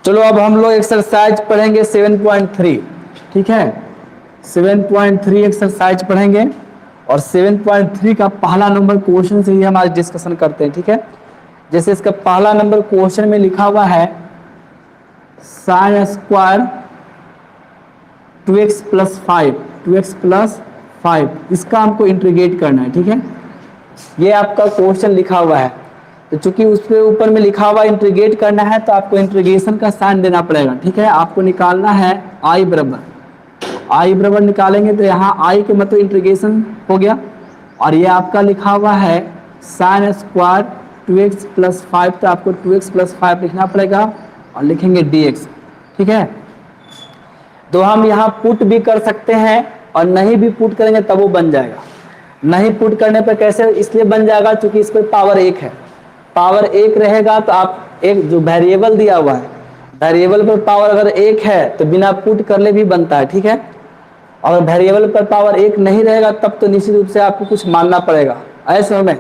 चलो अब हम लोग एक्सरसाइज पढ़ेंगे 7.3। ठीक है, 7.3 एक्सरसाइज पढ़ेंगे और 7.3 का पहला नंबर क्वेश्चन से ही हम आज डिस्कशन करते हैं। ठीक है, जैसे इसका पहला नंबर क्वेश्चन में लिखा हुआ है साइन स्क्वायर 2x प्लस 5, इसका हमको इंटीग्रेट करना है। ठीक है, ये आपका क्वेश्चन लिखा हुआ है, तो चूंकि उसके ऊपर में लिखा हुआ इंटीग्रेट करना है तो आपको इंटीग्रेशन का साइन देना पड़ेगा। ठीक है, आपको निकालना है आई बराबर निकालेंगे तो यहाँ आई के मतलब इंटीग्रेशन हो गया, और ये आपका लिखा हुआ है साइन स्क्वायर 2x प्लस 5, तो आपको 2x प्लस 5 लिखना पड़ेगा और लिखेंगे dx। ठीक है, तो हम यहाँ पुट भी कर सकते हैं और नहीं भी पुट करेंगे तब वो बन जाएगा। नहीं पुट करने पर कैसे इसलिए बन जाएगा क्योंकि इस पर पावर 1 है, पावर 1 रहेगा तो आप एक जो वेरिएबल दिया हुआ है वेरिएबल पर पावर अगर 1 है तो बिना पुट कर ले भी बनता है। ठीक है, और वेरिएबल पर पावर 1 नहीं रहेगा तब तो निश्चित रूप से आपको कुछ मानना पड़ेगा ऐसे में।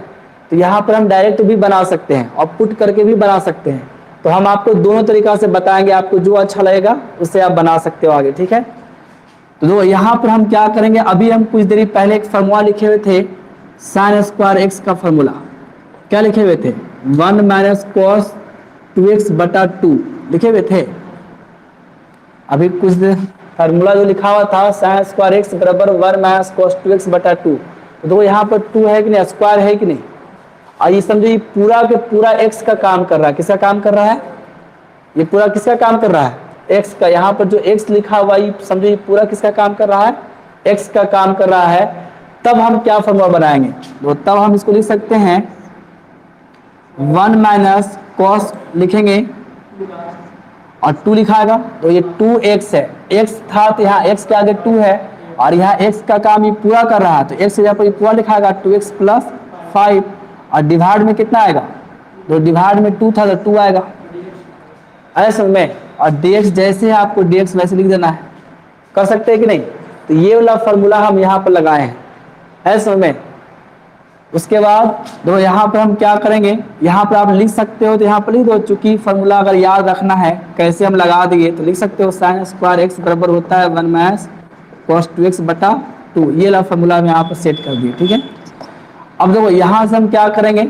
तो यहाँ पर हम डायरेक्ट भी बना सकते हैं और पुट करके भी बना सकते हैं, तो हम आपको दोनों तरीका से बताएंगे, आपको जो अच्छा लगेगा उससे आप बना सकते हो आगे। ठीक है, तो यहाँ पर हम क्या करेंगे, अभी हम कुछ देर पहले एक फॉर्मूला लिखे हुए थे साइन स्क्वायर एक्स का फॉर्मूला, क्या लिखे हुए थे 1 माइनस कॉस 2x बटा 2 लिखे हुए थे। अभी कुछ देर फार्मूला जो लिखा हुआ था साइन स्क्वायर एक्स बराबर 1 माइनस कॉस 2x बटा 2, तो यहाँ पर 2 है कि नहीं, स्क्वायर है कि नहीं। आइए समझिए पूरा के पूरा x का काम कर रहा है, किसका काम कर रहा है, ये पूरा किसका काम कर रहा है, x का। यहाँ पर जो x लिखा हुआ ये समझिए पूरा किसका काम कर रहा है, x का काम कर रहा है। तब हम क्या फॉर्मूला बनाएंगे, तो तब हम इसको लिख सकते हैं 1 माइनस कॉस लिखेंगे और 2 लिखाएगा, तो ये 2x है, x था तो यहाँ x के आगे 2 है और यहाँ x का काम ये पूरा कर रहा है, तो x यहाँ पर ये पूरा लिखाएगा 2x प्लस 5 और डिवाइड में कितना आएगा, तो डिवाइड में 2 था तो 2 आएगा ऐसे में। और dx जैसे है आपको dx वैसे लिख देना है, कर सकते हैं कि नहीं। तो ये वाला फॉर्मूला हम यहाँ पर लगाए हैं ऐसे में। उसके बाद देखो यहाँ पर हम क्या करेंगे, यहाँ पर आप लिख सकते हो तो यहाँ पर लिख दो, चूंकि फॉर्मूला अगर याद रखना है कैसे हम लगा दिए तो लिख सकते हो साइन स्क्वायर एक्स बराबर होता है 1 माइनस कॉस 2x बटा 2, ये वाला फॉर्मूला में यहाँ पर सेट कर दिए। ठीक है, अब देखो यहाँ से हम क्या करेंगे,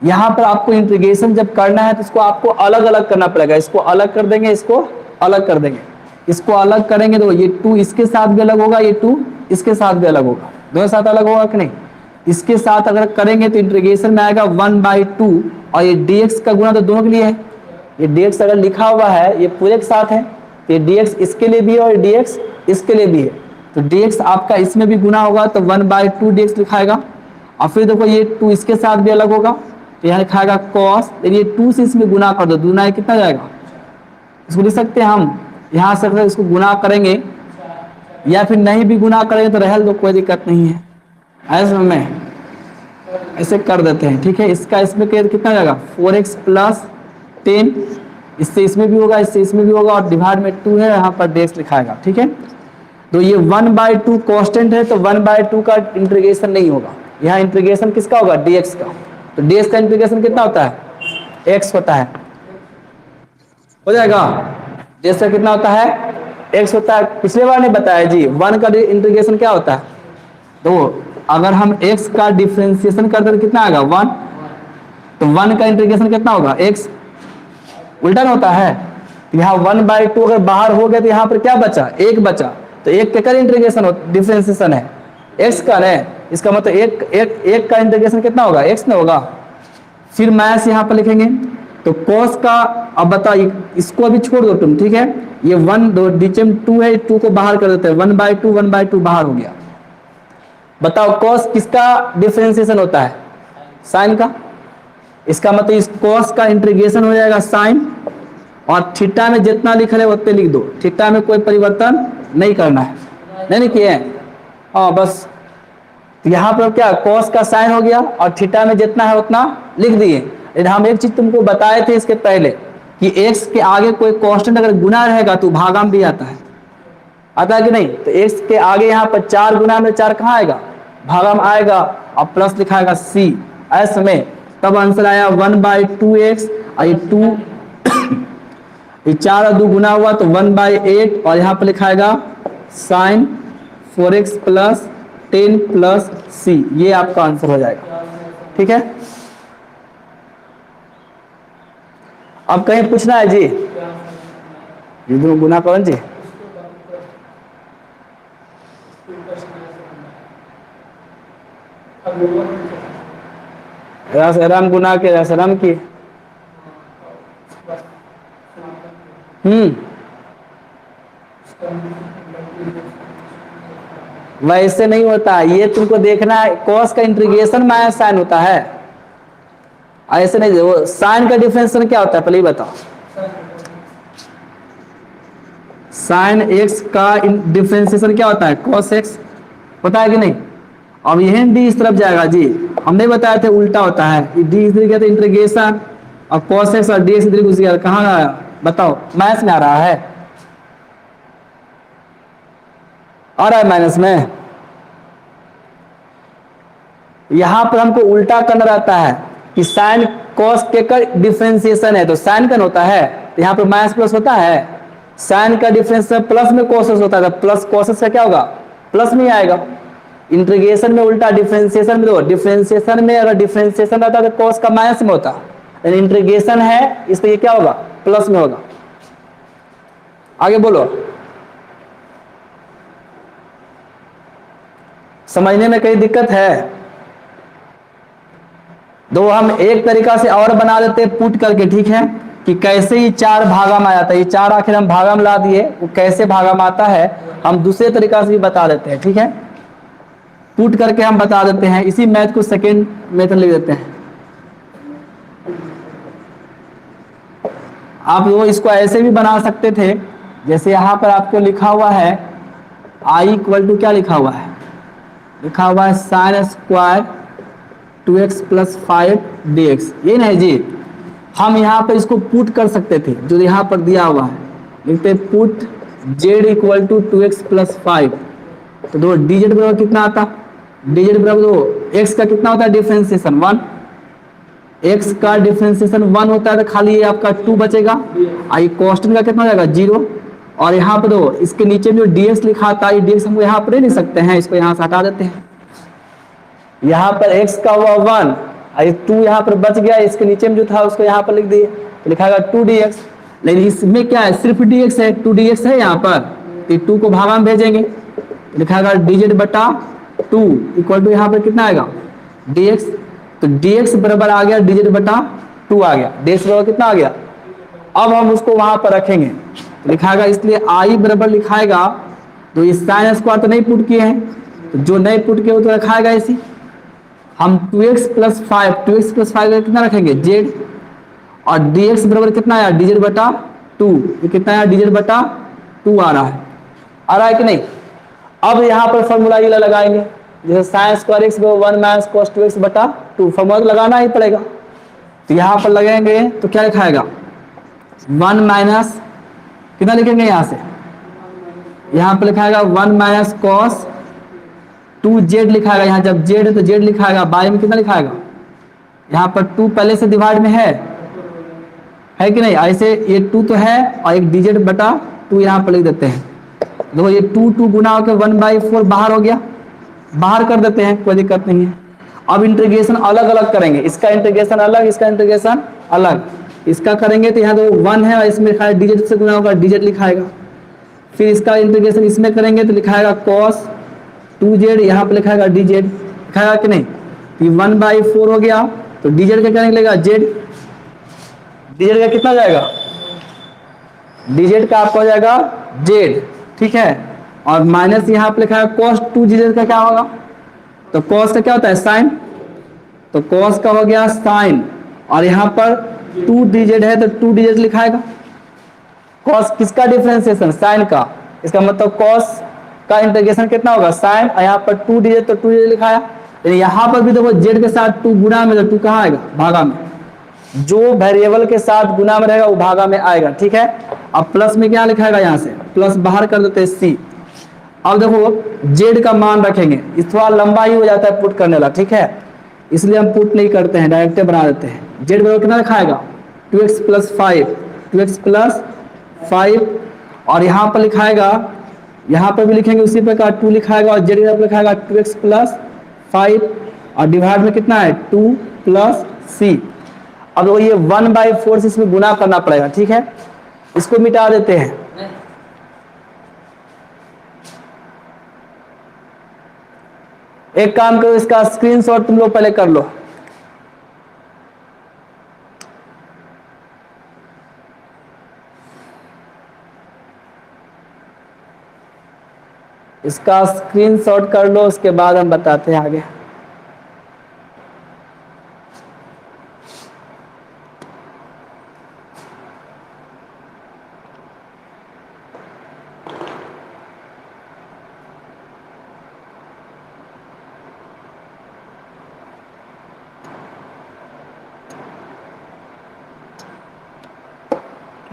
यहाँ पर आपको इंटीग्रेशन जब करना है तो इसको आपको अलग अलग करना पड़ेगा, इसको अलग कर देंगे, इसको अलग कर देंगे, इसको अलग करेंगे तो ये 2 इसके साथ भी अलग होगा, ये 2 इसके साथ भी अलग होगा, दोनों साथ अलग होगा कि नहीं। इसके साथ अगर करेंगे तो इंटीग्रेशन में आएगा 1/2 और ये dx का गुना तो दोनों के लिए है, ये dx अगर लिखा हुआ है ये पूरे के साथ है तो ये dx इसके लिए भी है और dx इसके लिए भी है, तो dx आपका इसमें भी गुना होगा तो 1/2 dx लिखाएगा। और फिर देखो ये 2 इसके साथ भी अलग होगा तो यहाँ लिखाएगा cos, ये 2 से इसमें गुना कर दो, दूना कितना जाएगा, इसको लिख सकते हैं हम यहाँ से अगर इसको गुना करेंगे या फिर नहीं भी गुना करेंगे तो रहल दो, कोई दिक्कत नहीं है ऐसे में ऐसे कर देते हैं। ठीक है, इसका इसमें कितना जाएगा 4x प्लस 10, इससे इसमें भी होगा, इससे इसमें भी होगा और डिवाइड में 2 है, यहाँ पर dx लिखाएगा। ठीक है, तो ये 1/2 कांस्टेंट है तो 1/2 का इंटीग्रेशन नहीं होगा, यहाँ इंटीग्रेशन किसका होगा dx का, तो dx का इंटीग्रेशन कितना होता है x होता है, हो जाएगा dx का कितना होता है x होता है। पिछले बार नहीं बताया जी 1 का इंटीग्रेशन क्या होता है, तो अगर हम x का डिफरेंशिएशन करते तो कितना आएगा 1, तो 1 का इंटीग्रेशन कितना होगा x, उल्टा होता है, यहाँ 1/2 अगर बाहर हो गया तो यहाँ पर क्या बचा 1 बचा, तो 1 के का इंटीग्रेशन डिफरेंशिएशन है x का नहीं, इसका मतलब एक का इंटीग्रेशन कितना होगा x ना होगा। फिर माइनस यहाँ पर लिखेंगे तो cos का, अब बताइए इसको अभी छोड़ दो तुम। ठीक है, ये 1 दो नीचे में 2 है, 2 को बाहर कर देते हैं, 1/2 बाहर हो गया। बताओ cos किसका डिफरेंशिएशन होता है, साइन का, इसका मतलब इस cos का इंटीग्रेशन हो जाएगा साइन, और थीटा में जितना लिखा है उतने लिख दो, थीटा में कोई परिवर्तन नहीं करना है, नहीं किए हैं, हाँ बस। तो यहाँ पर क्या cos का साइन हो गया और थीटा में जितना है उतना लिख दिए। लेकिन हम एक चीज तुमको बताए थे इसके पहले कि x के आगे कोई कांस्टेंट अगर गुना रहेगा तो भागा में भी आता है कि नहीं, तो x के आगे यहाँ पर 4 गुना में 4 कहाँ आएगा, भागा में आएगा और प्लस लिखाएगा c ऐसे में, तब आंसर आया 1/2x और ये 2 ये 4 और 2 गुना हुआ तो 1/8 और यहाँ पर लिखाएगा sine 4x plus 10 plus c, ये आपका आंसर हो जाएगा। ठीक है, अब कहीं पूछना है जी, ये दोनों गुना कौन जी? रम गुना के रम की वैसे नहीं होता, ये तुमको देखना है कॉस का इंटीग्रेशन माइनस साइन होता है, ऐसे नहीं। वो साइन का डिफरेंशिएशन क्या होता है पहले ही बताओ। साइन एक्स का डिफरेंशिएशन क्या होता है? कॉस एक्स, पता है कि नहीं? अब यह डी इस तरफ जाएगा जी, हम नहीं बताए थे उल्टा होता है, डी इस तरह इंटीग्रेशन और कॉस एक्स और डी एक्स इधर घुस गया, कहाँ आया बताओ? माइनस में आ रहा है, आ रहा है माइनस में। यहां पर हमको उल्टा करना रहता है कि साइन कॉस के का डिफरेंशिएशन है तो साइन कन होता है, तो यहाँ पर माइनस प्लस होता है। साइन का डिफरेंशिएशन प्लस में कोसेस होता है तो प्लस कोसेस का क्या होगा? प्लस में आएगा। इंटीग्रेशन में उल्टा, डिफरेंशिएशन में दो, डिफरेंशिएशन में अगर डिफरेंशिएशन रहता तो कॉस का माइनस में होता, इंटीग्रेशन है इसलिए क्या होगा? प्लस में होगा। आगे बोलो, समझने में कई दिक्कत है? दो हम एक तरीका से और बना देते पुट करके, ठीक है, कि कैसे ही 4 भागा में आ जाता है। ये 4 आखिर हम भागा में ला दिए, वो कैसे भागा में आता है हम दूसरे तरीका से भी बता देते हैं। ठीक है, पुट करके हम बता देते हैं। इसी मैथ को सेकेंड मेथड लिख देते हैं। आप वो इसको ऐसे भी बना सकते थे, जैसे यहाँ पर आपको लिखा हुआ है i इक्वल टू क्या लिखा हुआ है? लिखा हुआ है sine square 2x plus 5 dx, ये नहीं जी। हम यहाँ पर इसको पुट कर सकते थे, जो यहाँ पर दिया हुआ है, लिखते put z equal to 2x plus 5, तो दो dz बराबर कितना आता? dz बराबर दो x का कितना होता है डिफरेंशिएशन? 1, x का डिफरेंशिएशन 1 होता है तो खाली ये आपका 2 बचेगा। आई कॉन्स्टेंट का कितना हो जाएगा? 0। और यहाँ पर दो इसके नीचे जो dx लिखा था, ये dx हम यहाँ पर नहीं सकते हैं, इसको यहाँ से हटा देते हैं। यहाँ पर x का हुआ 1, और 2 यहाँ पर बच गया, इसके नीचे में जो था उसको यहाँ पर लिख दिए, तो लिखाएगा 2dx। लेकिन इसमें क्या है? सिर्फ dx है, 2dx है यहाँ पर, तो 2 को भागा में भेजेंगे, लिखाएगा dz बटा 2 इक्वल टू यहाँ पर कितना आएगा? dx। तो dx बराबर आ गया dz बटा 2 आ गया, dx बराबर कितना आ गया? अब हम उसको वहां पर रखेंगे, तो लिखाएगा, इसलिए i बराबर लिखाएगा, तो इस साइन स्क्वायर तो नहीं पुट किए हैं, तो जो नहीं पुट किए वो तो रखाएगा इसी। हम 2x प्लस 5 कितना रखेंगे? z, और dx बराबर कितना आया? dz बटा 2, ये कितना आया? dz बटा 2 आ रहा है कि नहीं? अब यहाँ पर फॉर्मूला ये लगाएंगे, जैसे साइन स्क्वायर x बराबर 1 माइनस cos 2x बटा 2, फॉर्मूला तो लगाना ही पड़ेगा। तो यहाँ पर लगाएंगे तो क्या लिखाएगा? 1 माइनस कितना लिखेंगे यहाँ से? यहाँ पर लिखाएगा 1 माइनस cos 2z लिखाएगा, यहाँ जब z है तो z लिखाएगा, बाय में कितना लिखाएगा? यहाँ पर 2 पहले से डिवाइड में है कि नहीं? ऐसे ये 2 तो है और एक dz बटा 2 यहाँ पर लिख देते हैं। देखो ये 2 गुना होकर 1/4 बाहर हो गया, बाहर कर देते हैं, कोई दिक्कत नहीं है। अब इंटीग्रेशन अलग अलग करेंगे, इसका इंटीग्रेशन अलग, इसका इंटीग्रेशन अलग। इसका करेंगे तो यहाँ तो 1 है और इसमें लिखा है dz से गुना होगा, dz लिखाएगा। फिर इसका इंटीग्रेशन इसमें करेंगे तो लिखाएगा cos 2z, यहाँ पे लिखाएगा dz, लिखाएगा कि नहीं? तो 1/4 हो गया, तो dz का क्या निकलेगा? z, dz का कितना जाएगा? dz का आपका हो जाएगा z, ठीक है। और माइनस यहाँ पे लिखा है cos 2z का क्या होगा? तो cos का क्या होता है? साइन, तो cos का हो गया साइन, और यहाँ पर 2dz है तो 2dz लिखाएगा। cos किसका डिफरेंशिएशन? साइन का, इसका मतलब cos का इंटीग्रेशन कितना होगा? साइन, और यहाँ पर 2dz तो 2dz लिखाया। लेकिन यहाँ पर भी देखो z के साथ 2 गुना में, तो 2 कहाँ आएगा? भागा में। जो वेरिएबल के साथ गुना में रहेगा वो भागा में आएगा, ठीक है। अब प्लस में क्या लिखाएगा? यहाँ से प्लस बाहर कर देते हैं c। अब देखो z का मान रखेंगे, इस थोड़ा लंबा ही हो जाता है पुट करने वाला, ठीक है, इसलिए हम पुट नहीं करते हैं, डायरेक्ट बना देते हैं। z बराबर कितना लिखाएगा? 2x प्लस 5, 2x प्लस 5 और यहाँ पर लिखाएगा, यहाँ पर भी लिखेंगे उसी प्रकार 2 लिखाएगा और जेड लिखाएगा 2x प्लस 5 और डिवाइड में कितना है 2 प्लस c। अब वो ये 1/4 से इसमें गुना करना पड़ेगा, ठीक है। इसको मिटा देते हैं। एक काम करो, इसका स्क्रीनशॉट तुम लोग पहले कर लो। इसका स्क्रीनशॉट कर लो, उसके बाद हम बताते हैं आगे।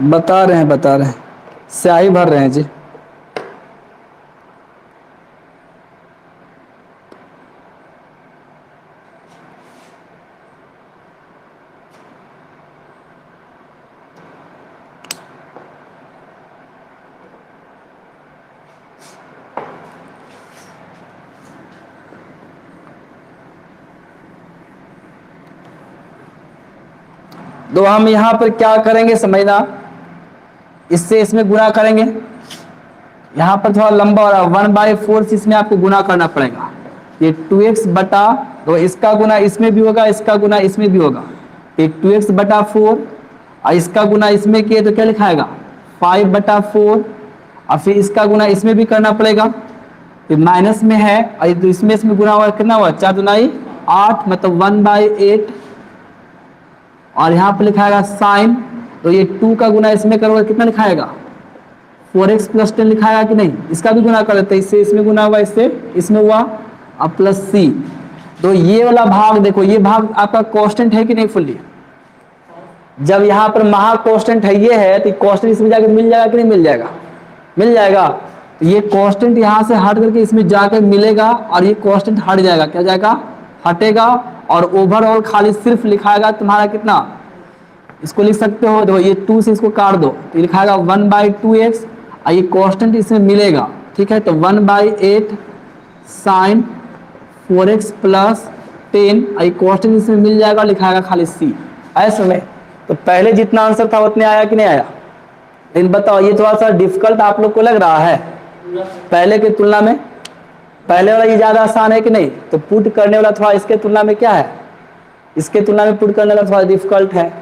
बता रहे हैं, स्याही भर रहे हैं जी। तो हम यहां पर क्या करेंगे समझना, इससे इसमें गुना करेंगे। यहां पर थोड़ा लंबा हो रहा है, 1/4 से इसमें आपको गुना करना पड़ेगा। ये 2x बटा, तो इसका गुना इसमें भी होगा, इसका गुना इसमें भी होगा। ये 2x बटा 4 और इसका गुना इसमें किए तो क्या लिखाएगा 5/4 और फिर इसका गुना इसमें भी करना पड़ेगा। ये माइनस में है और तो इसमें गुना हुआ कितना हुआ 4 दूनी 8 मतलब 1/8 और यहाँ पर लिखाएगा साइन, तो ये 2 का गुना इसमें करोगे कितना लिखाएगा 4x प्लस 10 लिखाएगा कि नहीं। इसका भी गुना कर देते हैं, इससे इसमें गुना हुआ, इससे इसमें हुआ अब प्लस c। तो ये वाला भाग देखो, ये भाग आपका कांस्टेंट है कि नहीं फुल्ली। जब यहाँ पर महा कांस्टेंट है ये है तो कांस्टेंट इसमें जाकर मिल जाएगा कि नहीं मिल जाएगा, मिल जाएगा। तो ये कांस्टेंट यहाँ से हट करके इसमें जाकर मिलेगा और ये कांस्टेंट हट जाएगा, क्या जाएगा हटेगा और ओवरऑल खाली सिर्फ लिखाएगा तुम्हारा कितना, इसको लिख सकते हो देखो ये 2 से इसको काट दो तो लिखाएगा 1/2x और ये कांस्टेंट इसमें मिलेगा, ठीक है। तो 1/8 साइन 4x प्लस 10 और ये कांस्टेंट इसमें मिल जाएगा, लिखाएगा खाली c। ऐसे में तो पहले जितना आंसर था उतने आया कि नहीं आया। लेकिन बताओ ये थोड़ा सा डिफिकल्ट आप लोग को लग रहा है पहले की तुलना में, पहले वाला ये ज्यादा आसान है कि नहीं। तो पुट करने वाला थोड़ा इसके तुलना में क्या है, इसके तुलना में पुट करने वाला थोड़ा डिफिकल्ट है,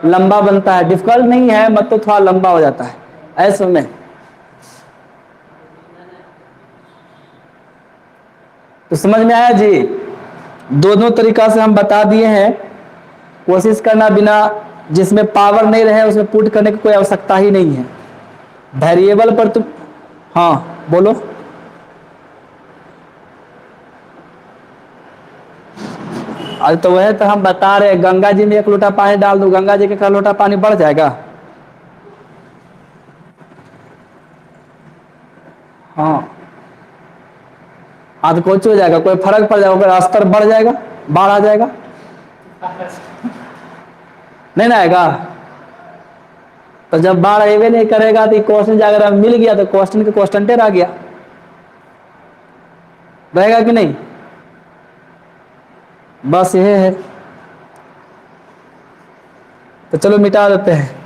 लंबा बनता है। डिफिकल्ट नहीं है मतलब थोड़ा लंबा हो जाता है ऐसे में। तो समझ में आया जी, दोनों तरीका से हम बता दिए हैं। कोशिश करना बिना जिसमें पावर नहीं रहे उसमें पुट करने की कोई आवश्यकता ही नहीं है। वेरिएबल पर तुम हाँ बोलो। अरे तो वह तो हम बता रहे, गंगा जी में 1 लोटा पानी डाल दो, गंगा जी के 1 लोटा पानी बढ़ जाएगा। हाँ तो कुछ हो जाएगा, कोई फर्क पड़ जाएगा, स्तर बढ़ जाएगा, बाढ़ आ जाएगा नहीं ना आएगा। तो जब बाढ़ आएगा नहीं करेगा तो क्वेश्चन अगर मिल गया तो क्वेश्चन के क्वेश्चन रह गया, रहेगा कि नहीं। बस ये है, तो चलो मिटा देते हैं।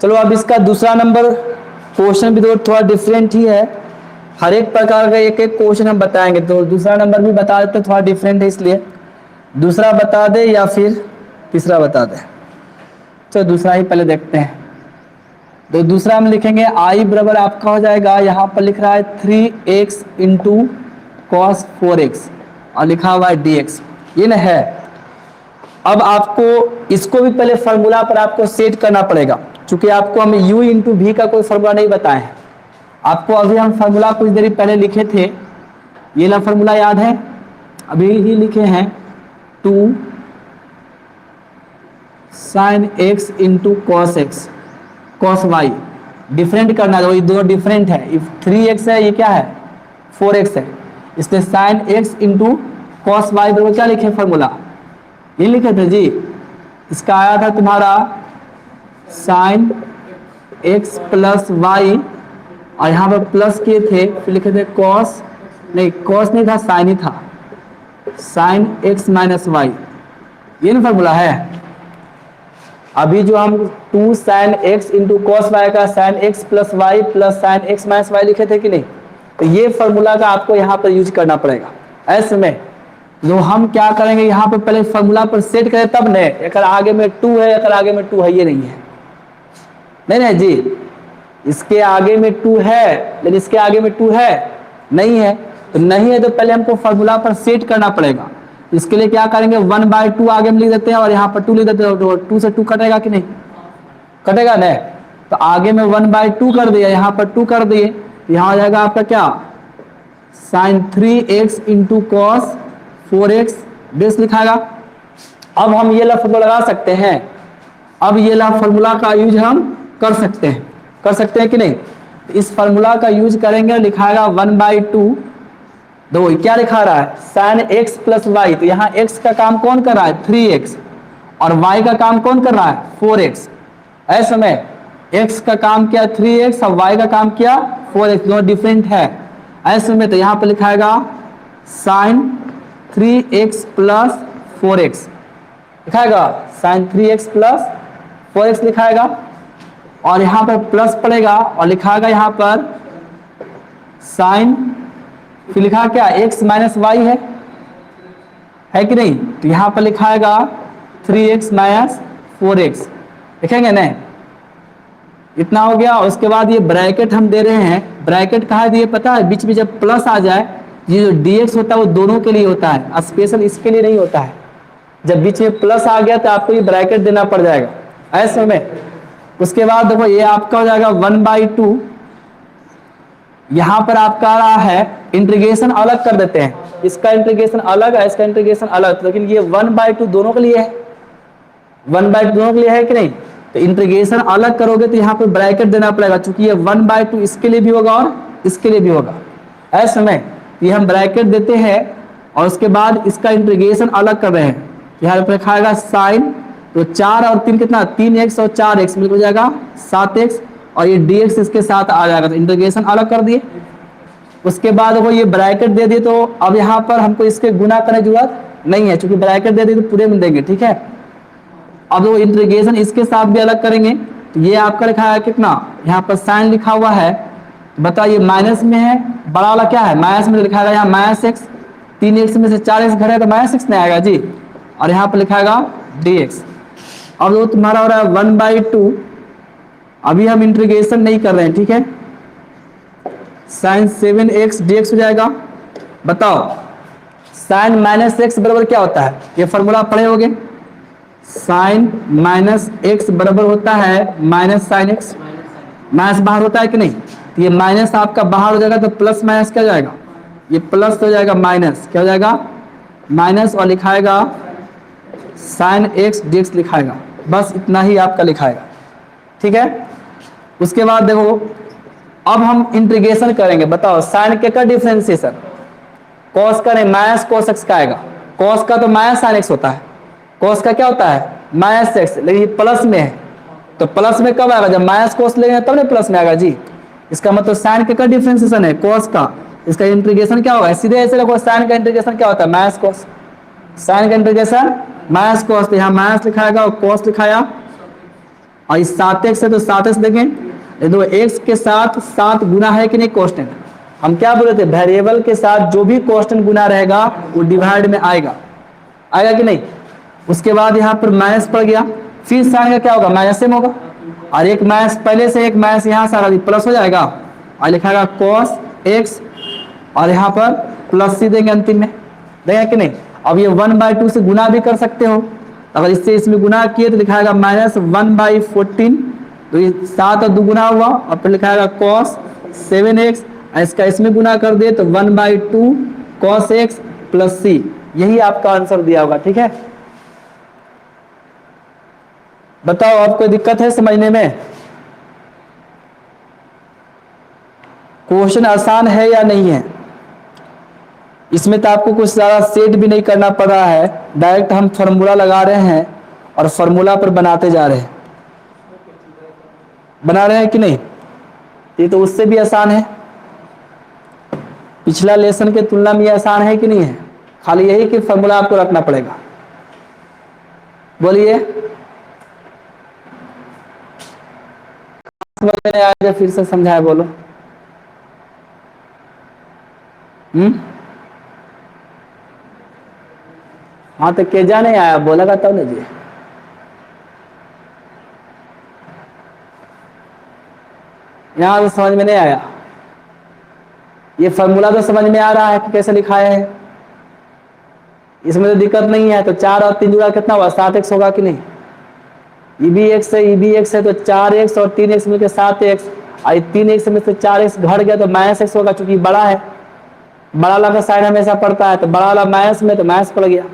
चलो अब इसका दूसरा नंबर क्वेश्चन भी तो थोड़ा डिफरेंट ही है, हर एक प्रकार का एक एक क्वेश्चन हम बताएंगे। तो दूसरा नंबर भी बता देते, थोड़ा डिफरेंट है इसलिए दूसरा बता दे या फिर तीसरा बता दे। तो दूसरा ही पहले देखते हैं। तो दूसरा हम लिखेंगे i बराबर आपका हो जाएगा, यहाँ पर लिख रहा है 3x इंटू कॉस 4x और लिखा हुआ है dx, ये ना है। अब आपको इसको भी पहले फॉर्मूला पर आपको सेट करना पड़ेगा, क्योंकि आपको हम u इंटू वी का कोई फॉर्मूला नहीं बताए हैं आपको। अभी हम फॉर्मूला कुछ देर पहले लिखे थे, ये ना फॉर्मूला याद है, अभी ही लिखे हैं 2 sine X into cos X cos Y. Different करना है, ये दोनों डिफरेंट है। इफ 3x है, ये क्या है 4x है, इसलिए sine X into cos Y बराबर क्या लिखे फॉर्मूला, ये लिखे थे जी। इसका आया था तुम्हारा साइन एक्स प्लस वाई, और यहाँ पर प्लस किए थे, फिर लिखे थे कॉस, नहीं कॉस नहीं था, साइन ही था, साइन एक्स माइनस वाई, ये ना फॉर्मूला है। अभी जो हम 2 sine X into cos Y का sine X plus Y plus sine X minus Y लिखे थे कि नहीं, तो ये फॉर्मूला का आपको यहाँ पर यूज करना पड़ेगा। ऐसे में जो हम क्या करेंगे, यहाँ पर पहले फॉर्मूला पर सेट करें तब नहीं, अगर आगे में 2 है, अगर आगे में 2 है, ये नहीं है, नहीं जी, इसके आगे में 2 है लेकिन इसके आगे में 2 है नहीं है, तो नहीं है तो पहले हमको फॉर्मूला पर सेट करना पड़ेगा। इसके लिए क्या करेंगे, 1/2 आगे में लिख देते हैं और यहाँ पर 2 लिख देते हैं, तो 2 से 2 कटेगा कि नहीं, कटेगा नहीं, तो आगे में 1/2 कर दिया, यहाँ पर 2 कर दिए, यहाँ आ जाएगा आपका क्या sine 3x into cos 4x बेस लिखाएगा। अब हम ये ला फॉर्मूला लगा सकते हैं, अब ये ला फॉर्मूला का यूज हम कर सकते हैं कि नहीं, इस फॉर्मूला का यूज करेंगे, लिखाएगा 1/2, दो क्या लिखा रहा है साइन x प्लस वाई, तो यहाँ x का काम कौन कर रहा है 3x, और y का काम कौन कर रहा है 4x। ऐसे में x का काम किया 3x और y का काम किया 4x, दोनों डिफरेंट है। ऐसे में तो यहाँ पर लिखाएगा साइन 3x प्लस 4x लिखाएगा, साइन 3x प्लस 4x लिखाएगा, और यहाँ पर प्लस पड़ेगा और लिखाएगा यहाँ पर साइन, फिर लिखा क्या x माइनस वाई है कि नहीं, तो यहाँ पर लिखाएगा 3x माइनस 4x लिखेंगे नहीं, इतना हो गया। और उसके बाद ये ब्रैकेट हम दे रहे हैं, ब्रैकेट कहाँ दिए पता है, बीच में जब प्लस आ जाए, ये जो dx होता है वो दोनों के लिए होता है, स्पेशल इसके लिए नहीं होता है। जब बीच में प्लस आ गया तो आपको ये ब्रैकेट देना पड़ जाएगा ऐसे में। उसके बाद देखो ये आपका हो जाएगा 1/2, यहाँ पर आपका आ रहा है इंटीग्रेशन अलग कर देते हैं, इसका इंटीग्रेशन अलग है, इसका इंटीग्रेशन अलग, लेकिन ये 1/2 दोनों के लिए है, 1/2 दोनों के लिए है कि नहीं, तो इंटीग्रेशन अलग करोगे तो यहाँ पर ब्रैकेट देना पड़ेगा, क्योंकि ये 1/2 इसके लिए भी होगा और इसके लिए भी होगा। ऐसे में ये हम ब्रैकेट देते हैं और उसके बाद इसका इंटीग्रेशन अलग कर रहे हैं, यहाँ पर लिखाएगा साइन, तो 4 और 3 कितना 3x और 4x मिल हो जाएगा 7x, और ये dx इसके साथ आ जाएगा, तो इंटीग्रेशन अलग कर दिए। उसके बाद वो ये ब्रैकेट दे दिए, तो अब यहाँ पर हमको इसके गुना करने की जरूरत नहीं है, क्योंकि ब्रैकेट दे दिए तो पूरे में देंगे, ठीक है। अब वो इंटीग्रेशन इसके साथ भी अलग करेंगे, तो ये आपका लिखा है कितना, यहाँ पर साइन लिखा हुआ है, बताइए माइनस में है, बड़ा वाला क्या है माइनस में, लिखाएगा यहाँ माइनस एक्स, 3x में से 4x घटे तो माइनस एक्स नहीं आएगा जी, और यहाँ पर लिखाएगा dx। अब वो तुम्हारा हो रहा है 1/2, अभी हम इंटीग्रेशन नहीं कर रहे हैं, ठीक है, साइन 7x dx हो जाएगा। बताओ साइन माइनस एक्स बराबर क्या होता है, ये फॉर्मूला पढ़े होगे, साइन माइनस एक्स बराबर होता है माइनस साइन एक्स, माइनस बाहर होता है कि नहीं, तो ये माइनस आपका बाहर हो जाएगा, तो प्लस माइनस क्या हो जाएगा, ये प्लस हो जाएगा माइनस, क्या हो जाएगा माइनस, और लिखाएगा साइन एक्स dx लिखाएगा, बस इतना ही आपका लिखाएगा, ठीक है। उसके बाद देखो अब हम इंटीग्रेशन करेंगे, बताओ साइन के का डिफरेंशिएशन, कॉस का नहीं माइनस कॉस एक्स का आएगा, कॉस का तो माइनस साइन एक्स होता है, कॉस का क्या होता है माइनस एक्स, लेकिन ये प्लस में है, तो प्लस में कब आएगा, जब माइनस कॉस लेंगे तब नहीं प्लस में आएगा जी, इसका मतलब साइन के का डिफरेंशिएशन है कॉस का, इसका इंटीग्रेशन क्या होगा, सीधे ऐसे रखो, साइन का इंटीग्रेशन क्या होता है माइनस कॉस, साइन का इंटीग्रेशन माइनस कॉस, तो यहाँ माइनस लिखाएगा और कॉस लिखाया, और इस 7x है तो 7x देखें, तो x के साथ 7 गुना है कि नहीं कांस्टेंट, हम क्या बोले थे वेरिएबल के साथ जो भी कांस्टेंट गुना रहेगा वो डिवाइड में आएगा कि नहीं। उसके बाद यहाँ पर माइनस पड़ गया, फिर साइन का क्या होगा माइनस में होगा, और एक माइनस पहले से, एक माइनस यहाँ से आ रहा प्लस हो जाएगा, और लिखाएगा cos x, और यहाँ पर प्लस सी देंगे अंतिम में, देंगे कि नहीं। अब ये 1/2 से गुना भी कर सकते हो, अगर इससे इसमें गुना किए तो लिखाएगा माइनस 1/14, तो ये 7 और 2 गुना हुआ, और फिर लिखाएगा cos 7x, इसका इसमें गुना कर दिए तो 1/2 cos x प्लस सी, यही आपका आंसर दिया होगा। ठीक है, बताओ आपको कोई दिक्कत है समझने में? क्वेश्चन आसान है या नहीं है? इसमें तो आपको कुछ ज़्यादा सेट भी नहीं करना पड़ रहा है, डायरेक्ट हम फॉर्मूला लगा रहे हैं और फॉर्मूला पर बनाते जा रहे हैं। बना रहे हैं कि नहीं? ये तो उससे भी आसान है, पिछला लेसन के तुलना में ये आसान है कि नहीं है? खाली यही कि फॉर्मूला आपको रखना पड़ेगा। बोलिए, आज फिर से समझाए, बोलो। हाँ तो केजा नहीं आया, बोलेगा तब ना जी। यहाँ तो समझ में नहीं आया। ये फॉर्मूला तो समझ में आ रहा है कि कैसे लिखाया है, इसमें तो दिक्कत नहीं है। तो 4 और 3 जुड़ा कितना हुआ? 7x होगा कि नहीं? ई बी एक्स है तो 4x और 3x मिलकर 7x, और 3x में से 4x घट गया तो -x होगा, चूंकि बड़ा है। बड़ा वाला का साइन हमेशा पड़ता है, तो बड़ा वाला माइनस में तो माइनस पड़ गया।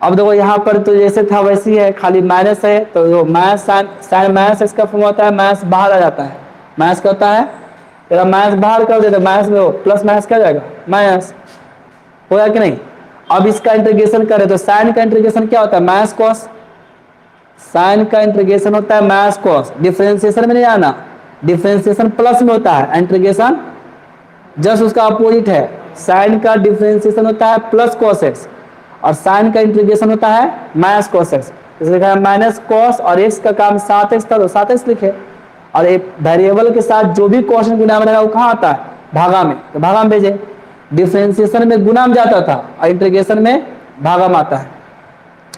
अब देखो यहाँ पर तो जैसे था वैसी है, खाली माइनस है तो जो माइनस साइन माइनस एक्स का फॉर्म होता है, माइनस बाहर आ जाता है। माइनस क्या होता है? तेरा माइनस बाहर कर दे तो माइनस में हो, प्लस माइनस क्या जाएगा? माइनस। होगा कि नहीं? अब इसका इंटीग्रेशन करें तो साइन का इंटीग्रेशन क्या होता है? Minus cos. साइन का इंटीग्रेशन होता है माइनस कॉस। डिफरेंशिएशन में नहीं आना, डिफरेंशिएशन प्लस में होता है, इंटीग्रेशन जस्ट उसका अपोजिट है। साइन का डिफरेंशिएशन होता है प्लस कॉस एक्स और साइन का इंटीग्रेशन होता है माइनस कॉस एक्स। इसलिए लिखा है माइनस कॉस और एक्स का काम 7x था तो 7x लिखे। और एक वेरिएबल के साथ जो भी क्वेश्चन गुना बनेगा वो कहाँ आता है? भागा में, तो भागा में भेजे। डिफरेंशिएशन में गुना में जाता था और इंटीग्रेशन में भागा में आता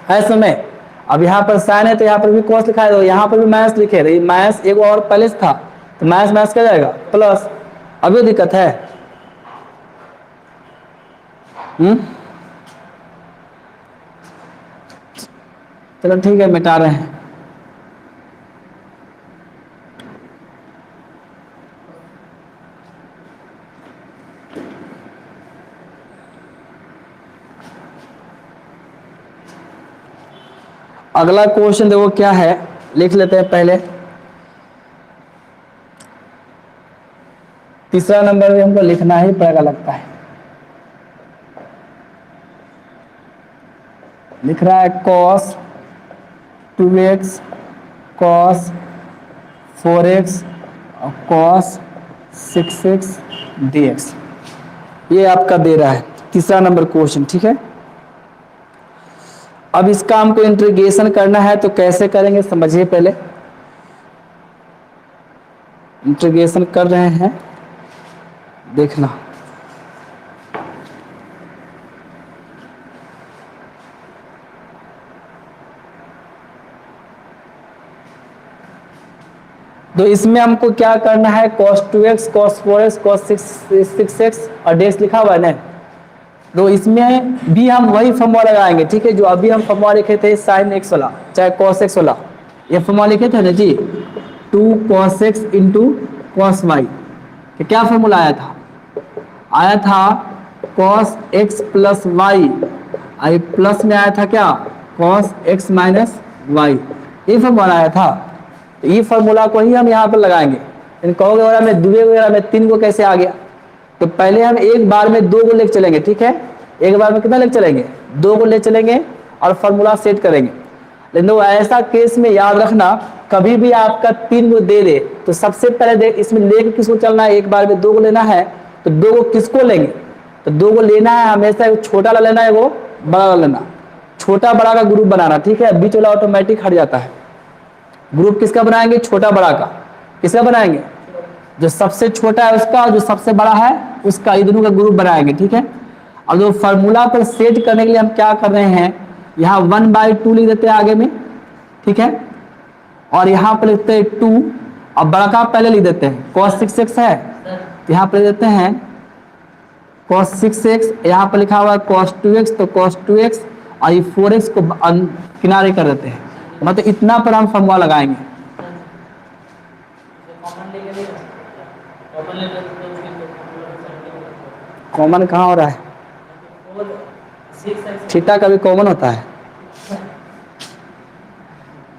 है समय। अब यहाँ पर साइन है तो यहाँ पर भी कॉस लिखा है, तो यहाँ पर भी माइनस लिखे रही। माइनस एक और पहले था तो माइनस माइनस क्या जाएगा? प्लस। अभी दिक्कत है? चलो ठीक है, मिटा रहे हैं। अगला क्वेश्चन देखो क्या है, लिख लेते हैं पहले। तीसरा नंबर भी हमको लिखना ही पड़ेगा लगता है। लिख रहा है cos 2x cos 4x और cos 6x dx, ये आपका दे रहा है तीसरा नंबर क्वेश्चन। ठीक है, अब इसका हमको इंटीग्रेशन करना है तो कैसे करेंगे समझिए। पहले इंटीग्रेशन कर रहे हैं, देखना। तो इसमें हमको क्या करना है? cos 2x cos 4x cos 6x और dx लिखा हुआ है ना, तो इसमें भी हम वही फॉर्मूला लगाएंगे। ठीक है, जो अभी हम फॉर्मूला लिखे थे sin x वाला चाहे cos x वाला, ये फॉर्मूला लिखे थे ना जी, 2 cos x into cos y। क्या फॉर्मूला आया था? आया था cos x plus Y, plus में आया था क्या? cos x माइनस वाई, ये फॉर्मूला आया था। तो ये फॉर्मूला को ही हम यहाँ पर लगाएंगे। कहोगे वगैरह में दुए वगैरह में 3 को कैसे आ गया? तो पहले हम एक बार में 2 को लेकर चलेंगे। ठीक है, एक बार में कितना लेकर चलेंगे? 2 को ले चलेंगे और फॉर्मूला सेट करेंगे। लेकिन वो ऐसा केस में याद रखना, कभी भी आपका 3 को दे दे तो सबसे पहले देख इसमें लेके किसको चलना है? एक बार में 2 को लेना है तो 2 को किसको लेंगे? तो 2 को लेना है हमेशा एक छोटा वाला लेना है, वो बड़ा वाला लेना, छोटा बड़ा का ग्रुप बनाना। ठीक है, बीच वाला ऑटोमेटिक हट जाता है। ग्रुप किसका बनाएंगे? छोटा बड़ा का। किसका बनाएंगे? जो सबसे छोटा है उसका और जो सबसे बड़ा है उसका, ये दोनों का ग्रुप बनाएंगे। ठीक है, अब जो फॉर्मूला पर सेट करने के लिए हम क्या कर रहे हैं, यहाँ 1/2 लिख देते हैं आगे में। ठीक है, और यहाँ पर लिखते हैं 2 और बड़ा का पहले लिख देते हैं। cos 6x है, यहाँ पर लिख देते हैं cos 6x, यहाँ पर लिखा हुआ है cos 2x, तो cos 2x और ये 4x को किनारे कर देते हैं। मतलब इतना पर हम फॉर्मूला लगाएंगे। कॉमन कहाँ हो रहा है? थीटा का भी कॉमन होता है।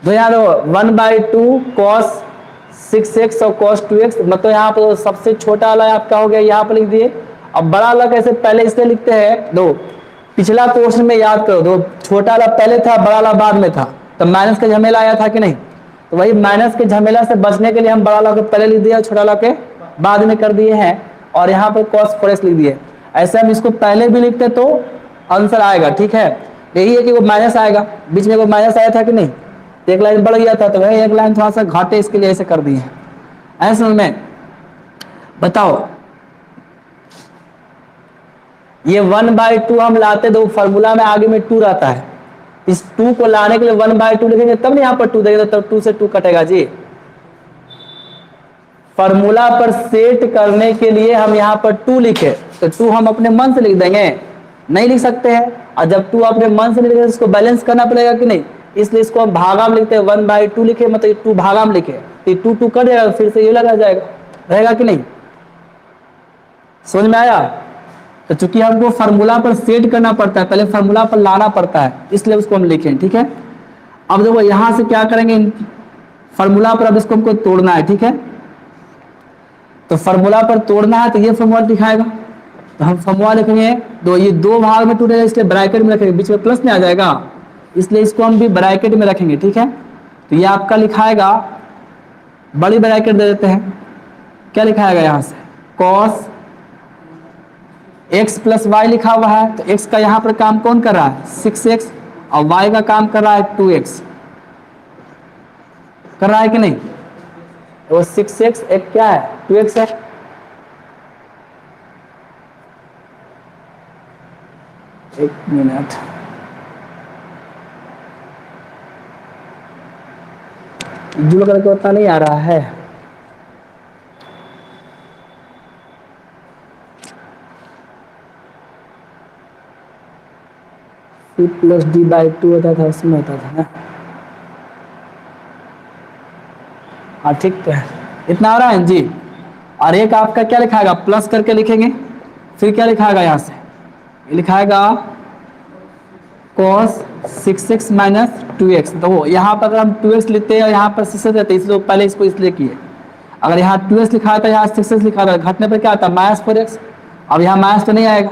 तो यहाँ 1/2 cos 6x और cos 2x, मतलब यहाँ पर सबसे छोटा वाला आपका हो गया, यहाँ पर लिख दिए। अब बड़ा वाला कैसे पहले इसलिए लिखते हैं, दो पिछला क्वेश्चन में याद करो, दो छोटा वाला पहले था, बड़ा वाला बाद में था, तो माइनस का झमेला आया था कि नहीं, तो वही माइनस के झमेला से बचने के लिए हम बड़ा वाला को पहले लिख दिया, छोटा वाला के बाद में कर दिए हैं, और यहाँ पर cos 4x लिख दिए। ऐसे हम इसको पहले भी लिखते तो आंसर आएगा, ठीक है। यही है कि वो माइनस आएगा, बीच में वो माइनस आया था कि नहीं, एक लाइन बढ़ गया था, तो वह एक लाइन थोड़ा सा घाटे, इसके लिए ऐसे कर दिए हैं। ऐसे में बताओ, ये 1/2 हम लाते तो फॉर्मूला में आगे में 2 रहता है, इस 2 को लाने के लिए 1/2 लिखेंगे तब नहीं यहाँ पर 2 देंगे, तब 2 से 2 कटेगा जी। फॉर्मूला पर सेट करने के लिए हम यहाँ पर 2 लिखे, तो 2 हम अपने मन से लिख देंगे, नहीं लिख सकते हैं, और जब 2 अपने मन से लिखे इसको बैलेंस करना पड़ेगा कि नहीं, इसलिए इसको हम भागा में लिखते हैं, 1/2 लिखे, मतलब 2 भागा में लिखे, तो 2 कट जाएगा, फिर से ये लगा जाएगा, रहेगा कि नहीं, समझ में आया। तो चूंकि हमको फार्मूला पर सेट करना पड़ता है, पहले फार्मूला पर लाना पड़ता है, इसलिए उसको हम लिखें, ठीक है। अब देखो यहां से क्या करेंगे, फार्मूला पर अब इसको हमको तोड़ना है, ठीक है। तो फार्मूला पर तोड़ना है तो ये फार्मूला दिखाएगा, तो हम फार्मूला लिखेंगे, दो ये 2 भाग में टूटेगा, इसलिए ब्रैकेट में रखेंगे, बीच में प्लस में आ जाएगा, इसलिए इसको हम भी ब्रैकेट में रखेंगे, ठीक है। तो ये आपका लिखाएगा, बड़ी ब्रैकेट दे देते हैं, क्या लिखाएगा यहां से, cos x प्लस वाई लिखा हुआ है, तो x का यहाँ पर काम कौन कर रहा है, 6x, और y का काम कर रहा है 2x, कर रहा है कि नहीं, वो 6x एक क्या है 2x है। एक मिनट, जुड़ करके उतना नहीं आ रहा है, C+d/2 होता था, उसमें होता था ना, हाँ ठीक तो है, इतना आ रहा है जी। और एक आपका क्या लिखाएगा, प्लस करके लिखेंगे, फिर क्या लिखाएगा यहाँ से, लिखाएगा cos 6x माइनस 2x, तो यहाँ पर अगर हम 2x लिखते हैं और यहाँ पर 6x रहते, इसलिए पहले इसको इसलिए किए, अगर यहाँ 2x लिखा था, यहाँ 6x लिखा था, घटने पर क्या आता है -4x, अब यहाँ माइनस तो नहीं आएगा,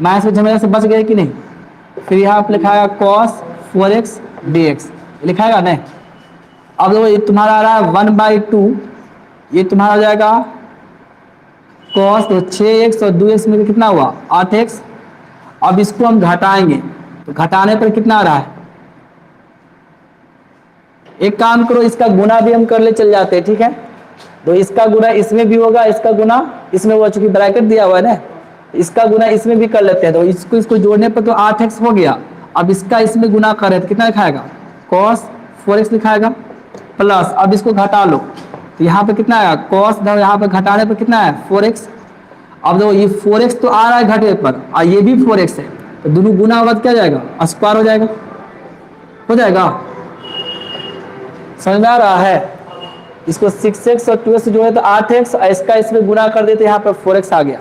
माइनस के झमेले से बच गए कि नहीं, फिर यहाँ पर लिखाएगा cos 4x dx, लिखाएगा नहीं। अब देखो ये तुम्हारा आ रहा है 1/2, ये तुम्हारा हो जाएगा cos, तो 6x और 2x में कितना हुआ 8x। अब इसको हम घटाएंगे, तो घटाने पर कितना आ रहा है, एक काम करो, इसका गुना भी हम कर ले चल जाते हैं, ठीक है। तो इसका गुना इसमें भी होगा, इसका गुना इसमें होगा, चूंकि ब्रैकेट दिया हुआ है ना, इसका गुना इसमें भी कर लेते हैं, तो इसको जोड़ने पर तो 8x हो गया। अब इसका इसमें गुना करें तो कितना लिखाएगा, cos 4x लिखाएगा, प्लस अब इसको घटा लो, तो यहाँ पे कितना आएगा cos, यहाँ पे घटाने पर कितना है 4x। अब देखो ये 4x तो आ रहा है घटे पर, और ये भी 4x है, तो दोनों गुना होगा तो क्या जाएगा, स्क्वायर हो जाएगा, हो जाएगा, समझ में आ रहा है। इसको 6x और 2x से जोड़े तो 8x, और इसका इसमें गुना कर देते, यहाँ पर 4x आ गया।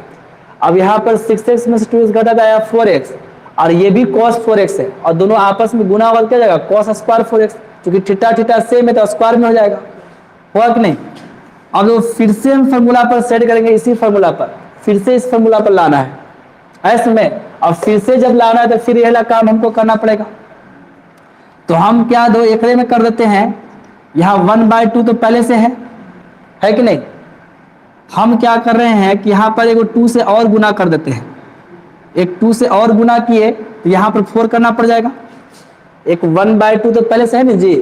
अब यहाँ पर 6x में से 2x घटा तो आया 4x, और ये भी cos 4x है, और दोनों आपस में गुना होगा क्या जाएगा cos स्क्वायर 4x, क्योंकि थीटा थीटा सेम है तो स्क्वायर में हो जाएगा, होगा कि नहीं। अब तो फिर से हम फार्मूला पर सेट करेंगे, इसी फार्मूला पर फिर से इस फार्मूला पर लाना है ऐसे में, अब फिर से जब लाना है तो फिर यह काम हमको करना पड़ेगा। तो हम क्या दो एकड़े में कर देते हैं, यहाँ 1/2 तो पहले से है कि नहीं। हम क्या कर रहे हैं कि यहाँ पर एक 2 से और गुना कर देते हैं, एक 2 से और गुना किए तो यहाँ पर 4 करना पड़ जाएगा। एक 1/2 तो पहले से है ना जी,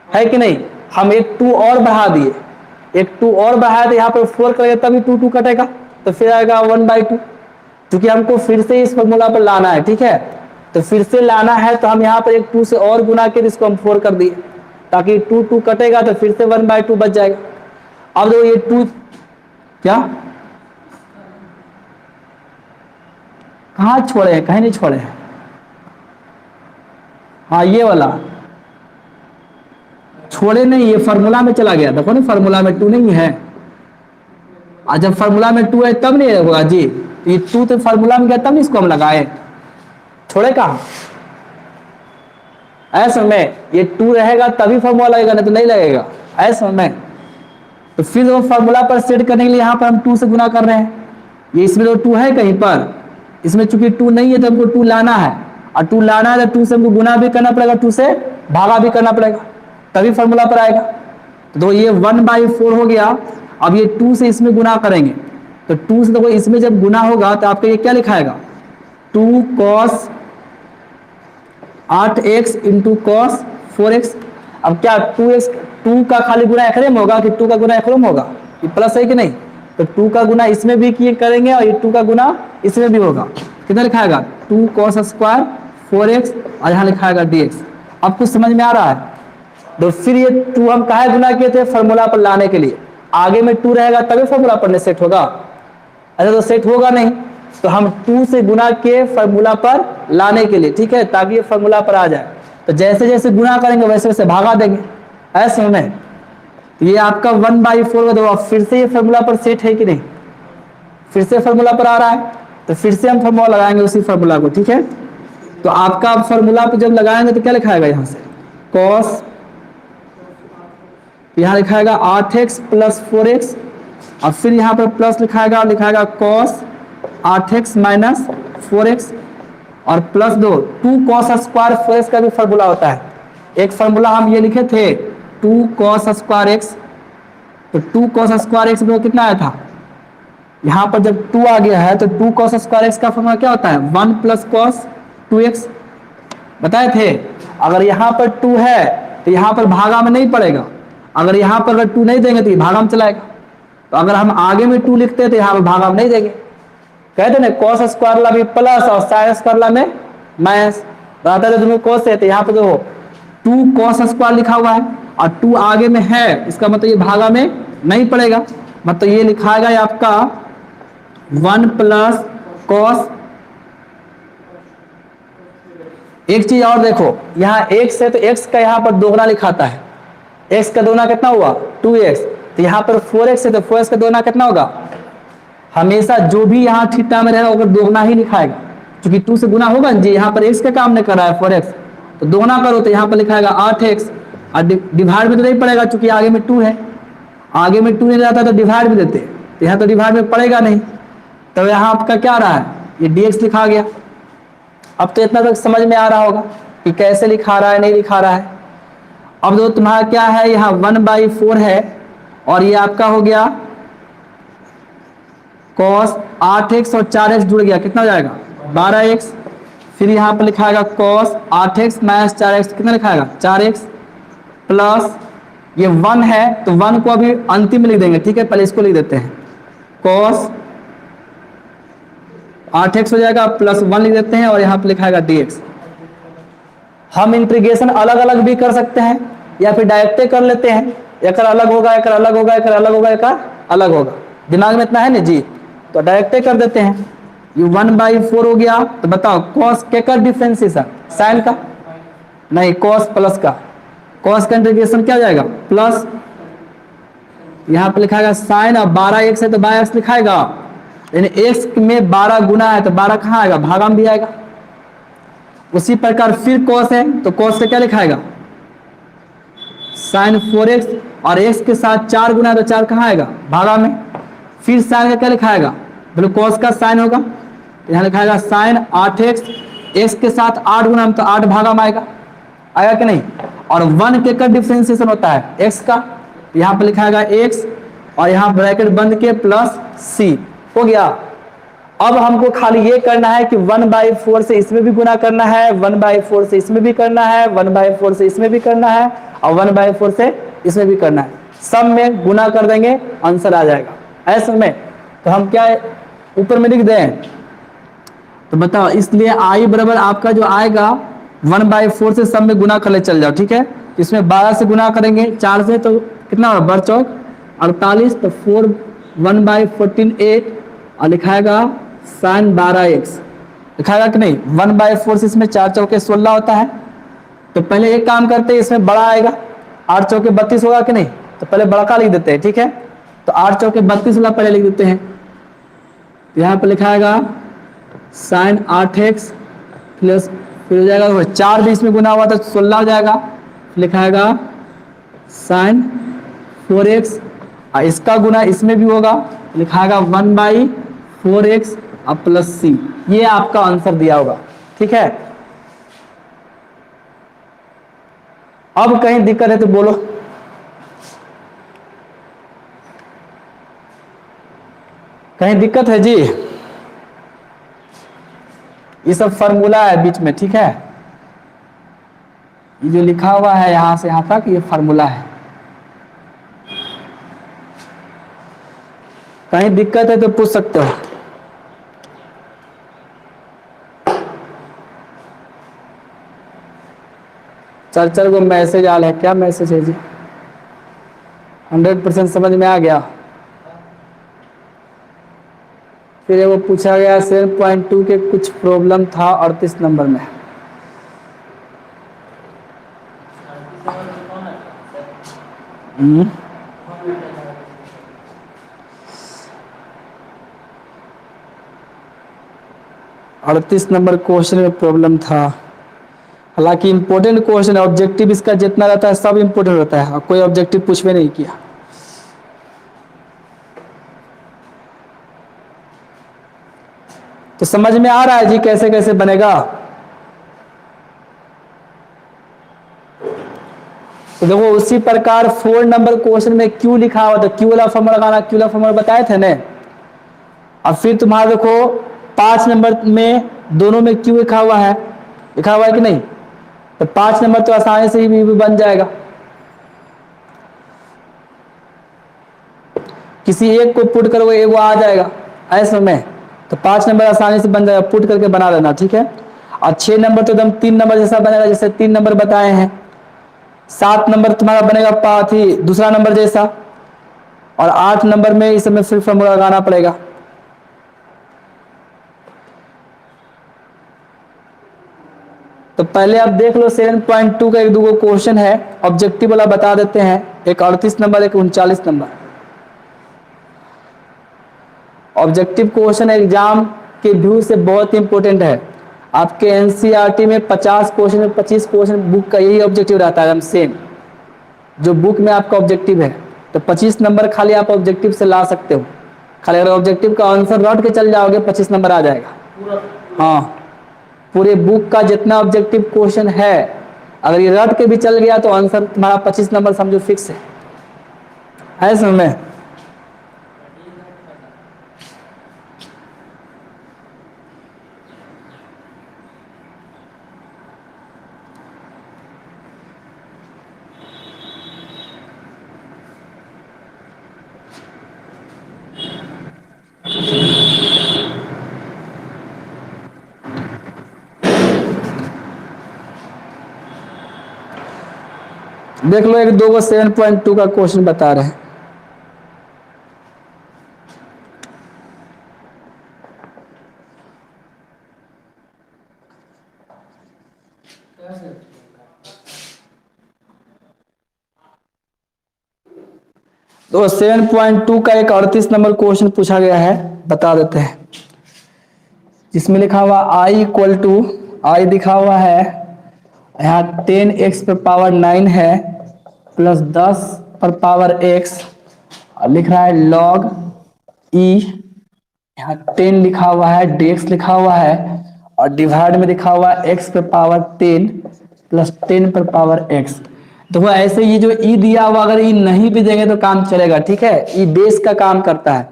है कि नहीं। हम एक 2 और बढ़ा दिए, एक 2 और बढ़ाया तो यहाँ पर 4 करेगा तभी 2 कटेगा, तो फिर आएगा 1/2। क्योंकि हमको फिर से इस फॉर्मूला पर लाना है, ठीक है। तो फिर से लाना है तो हम यहाँ पर एक 2 से और गुना के इसको हम 4 कर दिए, ताकि 2 कटेगा तो फिर से 1/2 बच जाएगा। अब देखो ये 2 क्या कहाँ छोड़े हैं, कहीं नहीं छोड़े हैं, हाँ ये वाला छोड़े नहीं, ये फार्मूला में चला गया, देखो ना फार्मूला में 2 नहीं है, जब फार्मूला में 2 है तब नहीं होगा जी, ये 2 तो फार्मूला में गया तब नहीं इसको हम लगाए, छोड़े कहाँ, ऐसे में ये 2 रहेगा तभी फॉर्मूला लगेगा, नहीं तो नहीं लगेगा, ऐसे में। तो फिर वो फॉर्मूला पर सेट करने के लिए यहाँ पर हम 2 से गुना कर रहे हैं। ये इसमें तो 2 है कहीं पर, इसमें चूंकि 2 नहीं है तो हमको 2 लाना है, और 2 लाना है तो 2 से हमको गुना भी करना पड़ेगा, 2 से भागा भी करना पड़ेगा, तभी फॉर्मूला पर आएगा। तो ये 1/4 हो गया। अब ये 2 से इसमें गुना करेंगे, तो 2 से देखो इसमें जब गुना होगा तो आपका ये क्या लिखाएगा, 2 cos 8x into cos 4x। अब क्या 2 का खाली गुना एकड़े होगा कि 2 का गुना एकड़े होगा, ये प्लस है कि नहीं, तो 2 का गुना इसमें भी किए करेंगे और ये 2 का गुना इसमें भी होगा। कितना लिखाएगा, 2 cos स्क्वायर 4x, और यहाँ लिखाएगा dx। अब कुछ समझ में आ रहा है। तो फिर ये 2 हम काहे गुना किए थे, फॉर्मूला पर लाने के लिए। आगे में 2 रहेगा तभी फॉर्मूला पर सेट होगा, ऐसा तो सेट होगा नहीं। तो हम 2 से गुना के फॉर्मूला पर लाने के लिए, ठीक है, ताकि ये फॉर्मूला पर आ जाए। तो जैसे जैसे गुना करेंगे वैसे वैसे भागा देंगे, ऐसे में। तो ये आपका 1/4 का, अब फिर से ये फॉर्मूला पर सेट है कि नहीं, फिर से फॉर्मूला पर आ रहा है, तो फिर से हम फॉर्मूला लगाएंगे उसी फॉर्मूला को, ठीक है। तो आपका फॉर्मूला पर जब लगाएंगे तो क्या लिखाएगा, यहाँ से cos, यहाँ लिखाएगा 8x प्लस 4x, और फिर यहाँ पर plus लिखाएगा cos 8x minus 4x, और प्लस 2 cos स्क्वायर 4x का भी फॉर्मूला होता है। एक फॉर्मूला हम ये लिखे थे 2 cos स्क्वायर x, तो 2 cos स्क्वायर x में कितना आया था, यहाँ पर जब 2 आ गया है तो 2 cos स्क्वायर x का फॉर्मूला क्या होता है, 1 प्लस cos 2x बताए थे। अगर यहाँ पर 2 है तो यहाँ पर भागा में नहीं पड़ेगा, अगर यहाँ पर अगर 2 नहीं देंगे तो ये भागा में चलाएगा। तो अगर हम आगे में 2 लिखते हैं तो यहाँ पर भागा में नहीं देंगे, कहते ना cos स्क्वायर ला भी प्लस और sin स्क्वायर ला में माइनस, रहता है दोनों cos है, तो यहाँ पर देखो 2 cos स्क्वायर लिखा हुआ है और 2 आगे में है, इसका मतलब ये भागा में नहीं पड़ेगा, मतलब ये लिखाएगा ये आपका 1 प्लस cos। एक चीज और देखो, यहाँ x है तो x का यहाँ पर दोगुना लिखाता है, x का दोगुना कितना हुआ 2x, तो यहाँ पर 4x है तो 4x का दोगुना कितना होगा, हमेशा जो भी यहाँ थीटा में रहेगा अगर दोगुना ही लिखाएगा, क्योंकि 2 से गुना होगा जी, यहाँ पर x का काम नहीं कर रहा है 4x, तो दोगुना करो तो यहाँ पर लिखाएगा 8x, और डिवाइड में तो नहीं पड़ेगा क्योंकि आगे में 2 है, आगे में 2 नहीं रहता तो डिवाइड भी देते, तो यहाँ तो डिवाइड में पड़ेगा नहीं, तो यहाँ आपका क्या रहा है, ये dx लिखा गया। अब तो इतना तक समझ में आ रहा होगा कि कैसे लिखा रहा है, नहीं लिखा रहा है। अब जो तुम्हारा क्या है, यहाँ 1/4 है और ये आपका हो गया cos 8x और 4x जुड़ गया, कितना हो जाएगा 12x, फिर यहाँ पर लिखाएगा cos 8x माइनस 4x, कितना लिखाएगा 4x, प्लस ये 1 है तो 1 को अभी अंतिम में लिख देंगे, ठीक है, पहले इसको लिख देते हैं, cos 8x हो जाएगा प्लस 1 लिख देते हैं और यहाँ पर लिखाएगा dx। हम इंटीग्रेशन अलग अलग भी कर सकते हैं या फिर डायरेक्ट कर लेते हैं, एक अलग होगा, एक अलग होगा, एक अलग होगा, एक अलग होगा, दिमाग में इतना है ना जी, तो डायरेक्ट कर देते हैं। ये 1/4 हो गया, तो बताओ cos के का डिफरेंशिएशन, साइन का नहीं, cos प्लस का, cos का इंटीग्रेशन क्या हो जाएगा प्लस, यहाँ पे लिखाएगा साइन, और 12x है तो 12x लिखाएगा, यानी x में 12 गुना है तो 12 कहाँ आएगा, भागा में भी आएगा। उसी प्रकार फिर cos है तो cos से क्या लिखाएगा sin 4x, और x के साथ 4 गुना है तो 4 कहाँ आएगा, भागा में। फिर sin का क्या लिखाएगा, बोलो cos का sin होगा, यहाँ लिखाएगा sin 8x, x के साथ 8 गुना तो 8 भागा में आएगा, आएगा कि नहीं। और 1 के का डिफरेंशिएशन होता है x का, यहाँ पर लिखाएगा x और यहाँ ब्रैकेट बंद के प्लस c, हो गया। अब हमको खाली ये करना है कि 1/4 से इसमें भी गुना करना है, 1/4 से इसमें भी करना है, 1/4 से इसमें भी करना है, और 1/4 से इसमें भी करना है, सब में गुना कर देंगे, आंसर आ जाएगा ऐसे में। तो हम क्या ऊपर में लिख दें, तो बताओ, इसलिए i बराबर आपका जो आएगा 1/4 से सब में गुना कर ले चल जाओ, ठीक है। इसमें 12 से गुना करेंगे 4 से तो कितना होगा, बर चौक 48, तो 4 1/14 8, और लिखाएगा sin 12x, लिखाएगा कि नहीं। 1/4 से इसमें 4 चौके 16 होता है, तो पहले एक काम करते हैं, इसमें बड़ा आएगा 8 चौके 32 होगा कि नहीं, तो पहले बड़ा का लिख देते हैं, ठीक है। तो 8 चौके 32 वाला पहले लिख देते हैं, यहाँ पर लिखाएगा sin 8x प्लस फिर हो जाएगा 4 भी इसमें गुना हुआ तो 16 हो जाएगा, लिखाएगा साइन 4x, और इसका गुना इसमें भी होगा, लिखाएगा 1/4x और प्लस c। ये आपका आंसर दिया होगा, ठीक है। अब कहीं दिक्कत है तो बोलो। कहीं दिक्कत है जी? ये सब फॉर्मूला है बीच में, ठीक है। ये जो लिखा हुआ है यहां से यहां तक ये फॉर्मूला है। कहीं दिक्कत है तो पूछ सकते हो। चर्चर को मैसेज आ रहा है, क्या मैसेज है जी? 100% समझ में आ गया। फिर वो पूछा गया 7.2 के कुछ प्रॉब्लम था 38 नंबर में। अड़तीस नंबर क्वेश्चन में प्रॉब्लम था। हालांकि इंपॉर्टेंट क्वेश्चन है, ऑब्जेक्टिव इसका जितना रहता है सब इंपॉर्टेंट रहता है, और कोई ऑब्जेक्टिव पूछ भी नहीं किया। तो समझ में आ रहा है जी कैसे कैसे बनेगा? तो देखो उसी प्रकार 4 नंबर क्वेश्चन में क्यू लिखा हुआ, तो क्यू वाला फॉर्मूला लगाना, क्यू वाला फॉर्मूला बताए थे ना। अब फिर तुम्हारा देखो 5 नंबर में दोनों में क्यू लिखा हुआ है कि नहीं, तो 5 नंबर तो आसानी से ही भी बन जाएगा। किसी एक को पुट करोगे एक वो आ जाएगा ऐसे में, तो 5 नंबर आसानी से बन जाएगा, पुट करके बना लेना, ठीक है। और 6 नंबर तो एकदम 3 नंबर जैसा बनेगा, जैसे 3 नंबर बताए हैं। 7 नंबर तुम्हारा बनेगा पाथी दूसरा नंबर जैसा, और 8 नंबर में इस समय फिर फॉर्मूला लगाना पड़ेगा। तो पहले आप देख लो 7.2 का एक दो क्वेश्चन है, ऑब्जेक्टिव वाला बता देते हैं, एक 38 नंबर एक 39 नंबर। ऑब्जेक्टिव क्वेश्चन एग्जाम के व्यू से बहुत इंपॉर्टेंट है। आपके एनसीईआरटी में 50 क्वेश्चन में 25 क्वेश्चन बुक का यही ऑब्जेक्टिव रहता है, सेम जो बुक में आपका ऑब्जेक्टिव है। तो 25 नंबर खाली आप ऑब्जेक्टिव से ला सकते हो। खाली अगर ऑब्जेक्टिव का आंसर रट के चल जाओगे 25 नंबर आ जाएगा। हाँ, पूरे बुक का जितना ऑब्जेक्टिव क्वेश्चन है अगर ये रट के भी चल गया तो आंसर तुम्हारा 25 नंबर समझो फिक्स है समझ में? देख लो एक दो को 7.2 का क्वेश्चन बता रहे हैं। तो 7.2 का एक 38 नंबर क्वेश्चन पूछा गया है, बता देते हैं। जिसमें लिखा हुआ i इक्वल टू आई दिखा हुआ है यहाँ 10x पर पावर 9 है प्लस 10 पर पावर x, और लिख रहा है log e, यहाँ 10 लिखा हुआ है, dx लिखा हुआ है, और डिवाइड में लिखा हुआ है x पर पावर 10 प्लस 10 पर पावर x। देखो ऐसे ये जो ई दिया हुआ अगर ई नहीं भी देंगे तो काम चलेगा, ठीक है। ई बेस का काम करता है,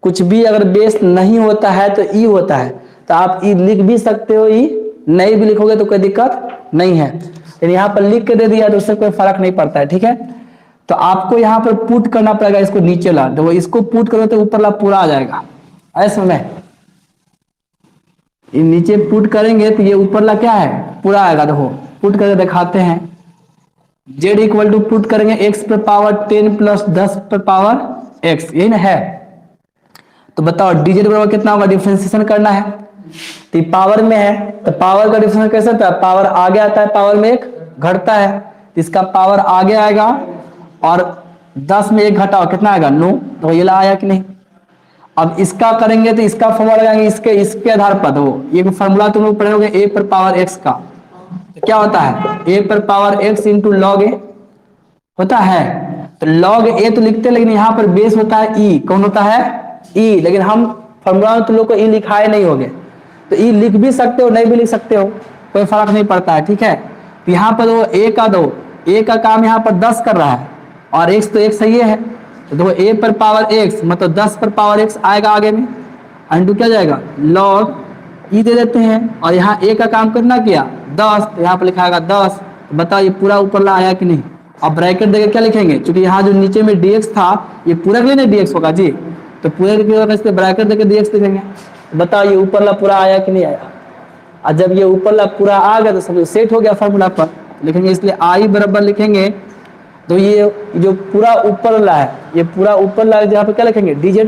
कुछ भी अगर बेस नहीं होता है तो ई होता है, तो आप ई लिख भी सकते हो, ई नहीं भी लिखोगे तो कोई दिक्कत नहीं है। लेकिन यहाँ पर लिख के दे दिया तो उससे कोई फर्क नहीं पड़ता है, ठीक है। तो आपको यहाँ पर पुट करना पड़ेगा, इसको नीचे ला, देखो इसको पुट करो तो ऊपर ला पूरा आ जाएगा ऐसे में। ये नीचे पुट करेंगे तो ये ऊपर ला क्या है पूरा आएगा। देखो पुट करके दिखाते हैं, z इक्वल टू पुट करेंगे x पर पावर 10 प्लस 10 पर पावर x, यही ना है। तो बताओ dz बराबर कितना होगा, डिफरेंशिएशन करना है तो पावर में है, तो पावर का डिफरेंशिएशन कैसे होता है, पावर आगे आता है, पावर में एक घटता है, तो इसका पावर आगे आएगा और 10 में एक घटाओ कितना आएगा 9, तो ये ला आया कि नहीं। अब इसका करेंगे तो इसका फॉर्मूला लगाएंगे इसके इसके आधार पर। तो ये फॉर्मूला तुम लोग पढ़े होगे ए पर पावर एक्स का, तो क्या होता है ए पर पावर एक्स इंटू लॉग ए होता है। तो लॉग ए तो लिखते हैं, लेकिन यहाँ पर बेस होता है ई। कौन होता है ई, लेकिन हम फॉर्मूला में तुम लोग को ई लिखाए नहीं होगे, तो ई लिख भी सकते हो नहीं भी लिख सकते हो, कोई फर्क नहीं पड़ता है, ठीक है। तो यहाँ पर दो ए का दो, ए का काम यहाँ पर 10 कर रहा है और एक्स तो एक्स ही है, तो देखो ए पर पावर एक्स मतलब 10 पर पावर एक्स आएगा आगे में, इंटू क्या जाएगा लॉग ई दे देते हैं, और यहाँ ए का काम करना किया 10, तो यहाँ पर लिखाएगा 10। तो बताओ ये पूरा ऊपर ला आया कि नहीं। अब ब्रैकेट देके क्या लिखेंगे, क्योंकि यहाँ जो नीचे में dx था ये पूरा के लिए नहीं dx होगा जी, तो पूरे के लिए इस पे ब्रैकेट देके dx लिखेंगे। तो बताओ ये ऊपर ला पूरा आया कि नहीं आया, और जब ये ऊपर ला पूरा आ गया तो सब सेट हो गया फॉर्मूला पर लिखेंगे, इसलिए आई बराबर लिखेंगे। तो ये जो पूरा ऊपर ला है, ये पूरा ऊपर ला यहाँ पे क्या लिखेंगे dz,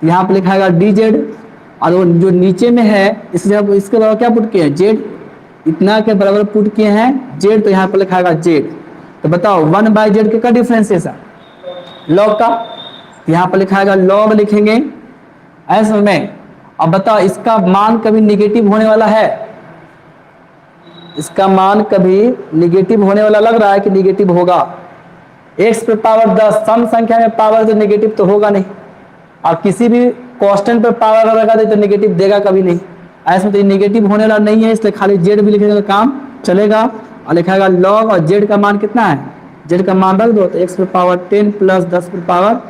यहाँ पे लिखाएगा dz, और वो जो नीचे में है इसलिए इसके बराबर क्या पुट किए हैं z, इतना के बराबर पुट किए हैं z, तो यहाँ पे लिखाएगा z। तो बताओ 1/z के का डिफरेंशिएशन लॉग का, यहाँ पर लिखाएगा लॉग लिखेंगे ऐसे में। अब बताओ इसका मान कभी निगेटिव होने वाला है, इसका मान कभी निगेटिव होने वाला लग रहा है कि निगेटिव होगा। x पर पावर 10 सम संख्या में पावर तो निगेटिव तो होगा नहीं, और किसी भी कांस्टेंट पर पावर लगा दे तो निगेटिव देगा कभी नहीं, ऐसे में तो निगेटिव होने वाला नहीं है, इसलिए खाली z भी लिखने का काम चलेगा। और लिखाएगा लॉग, और z का मान कितना है, z का मान रख दो तो x पर पावर 10 प्लस 10 पर पावर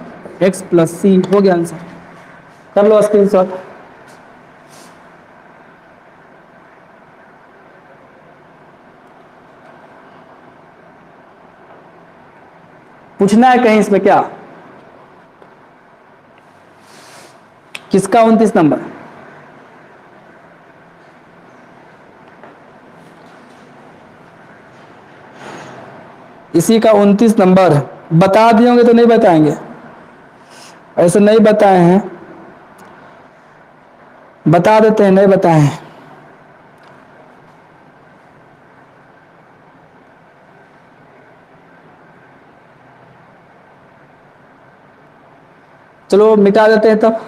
x प्लस c हो गया आंसर। कर लो स्क्रीनशॉट। पूछना है कहीं इसमें क्या, किसका 29 नंबर, इसी का 29 नंबर। बता दिए होंगे तो नहीं बताएंगे, ऐसे नहीं बताए हैं, बता देते हैं नहीं बताए हैं। चलो मिटा देते हैं तब।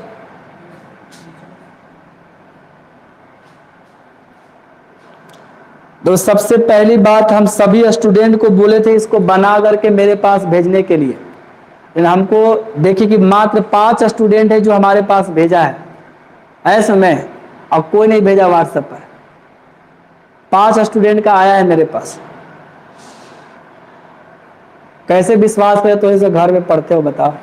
तो सबसे पहली बात हम सभी स्टूडेंट को बोले थे इसको बना करके मेरे पास भेजने के लिए, लेकिन हमको देखिए कि मात्र 5 स्टूडेंट है जो हमारे पास भेजा है ऐसे में, अब कोई नहीं भेजा व्हाट्सएप पर। 5 स्टूडेंट का आया है मेरे पास, कैसे विश्वास करे तो इसे घर में पढ़ते हो बताओ।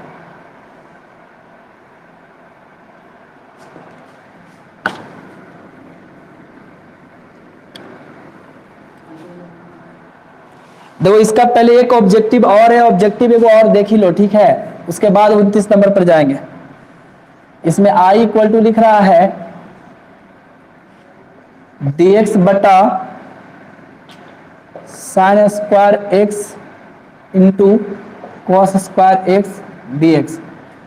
देखो इसका पहले एक ऑब्जेक्टिव और है, ऑब्जेक्टिव एक और देख ही लो, ठीक है, उसके बाद 29 नंबर पर जाएंगे। इसमें i इक्वल टू लिख रहा है dx बटा sign square X into cos square x dx।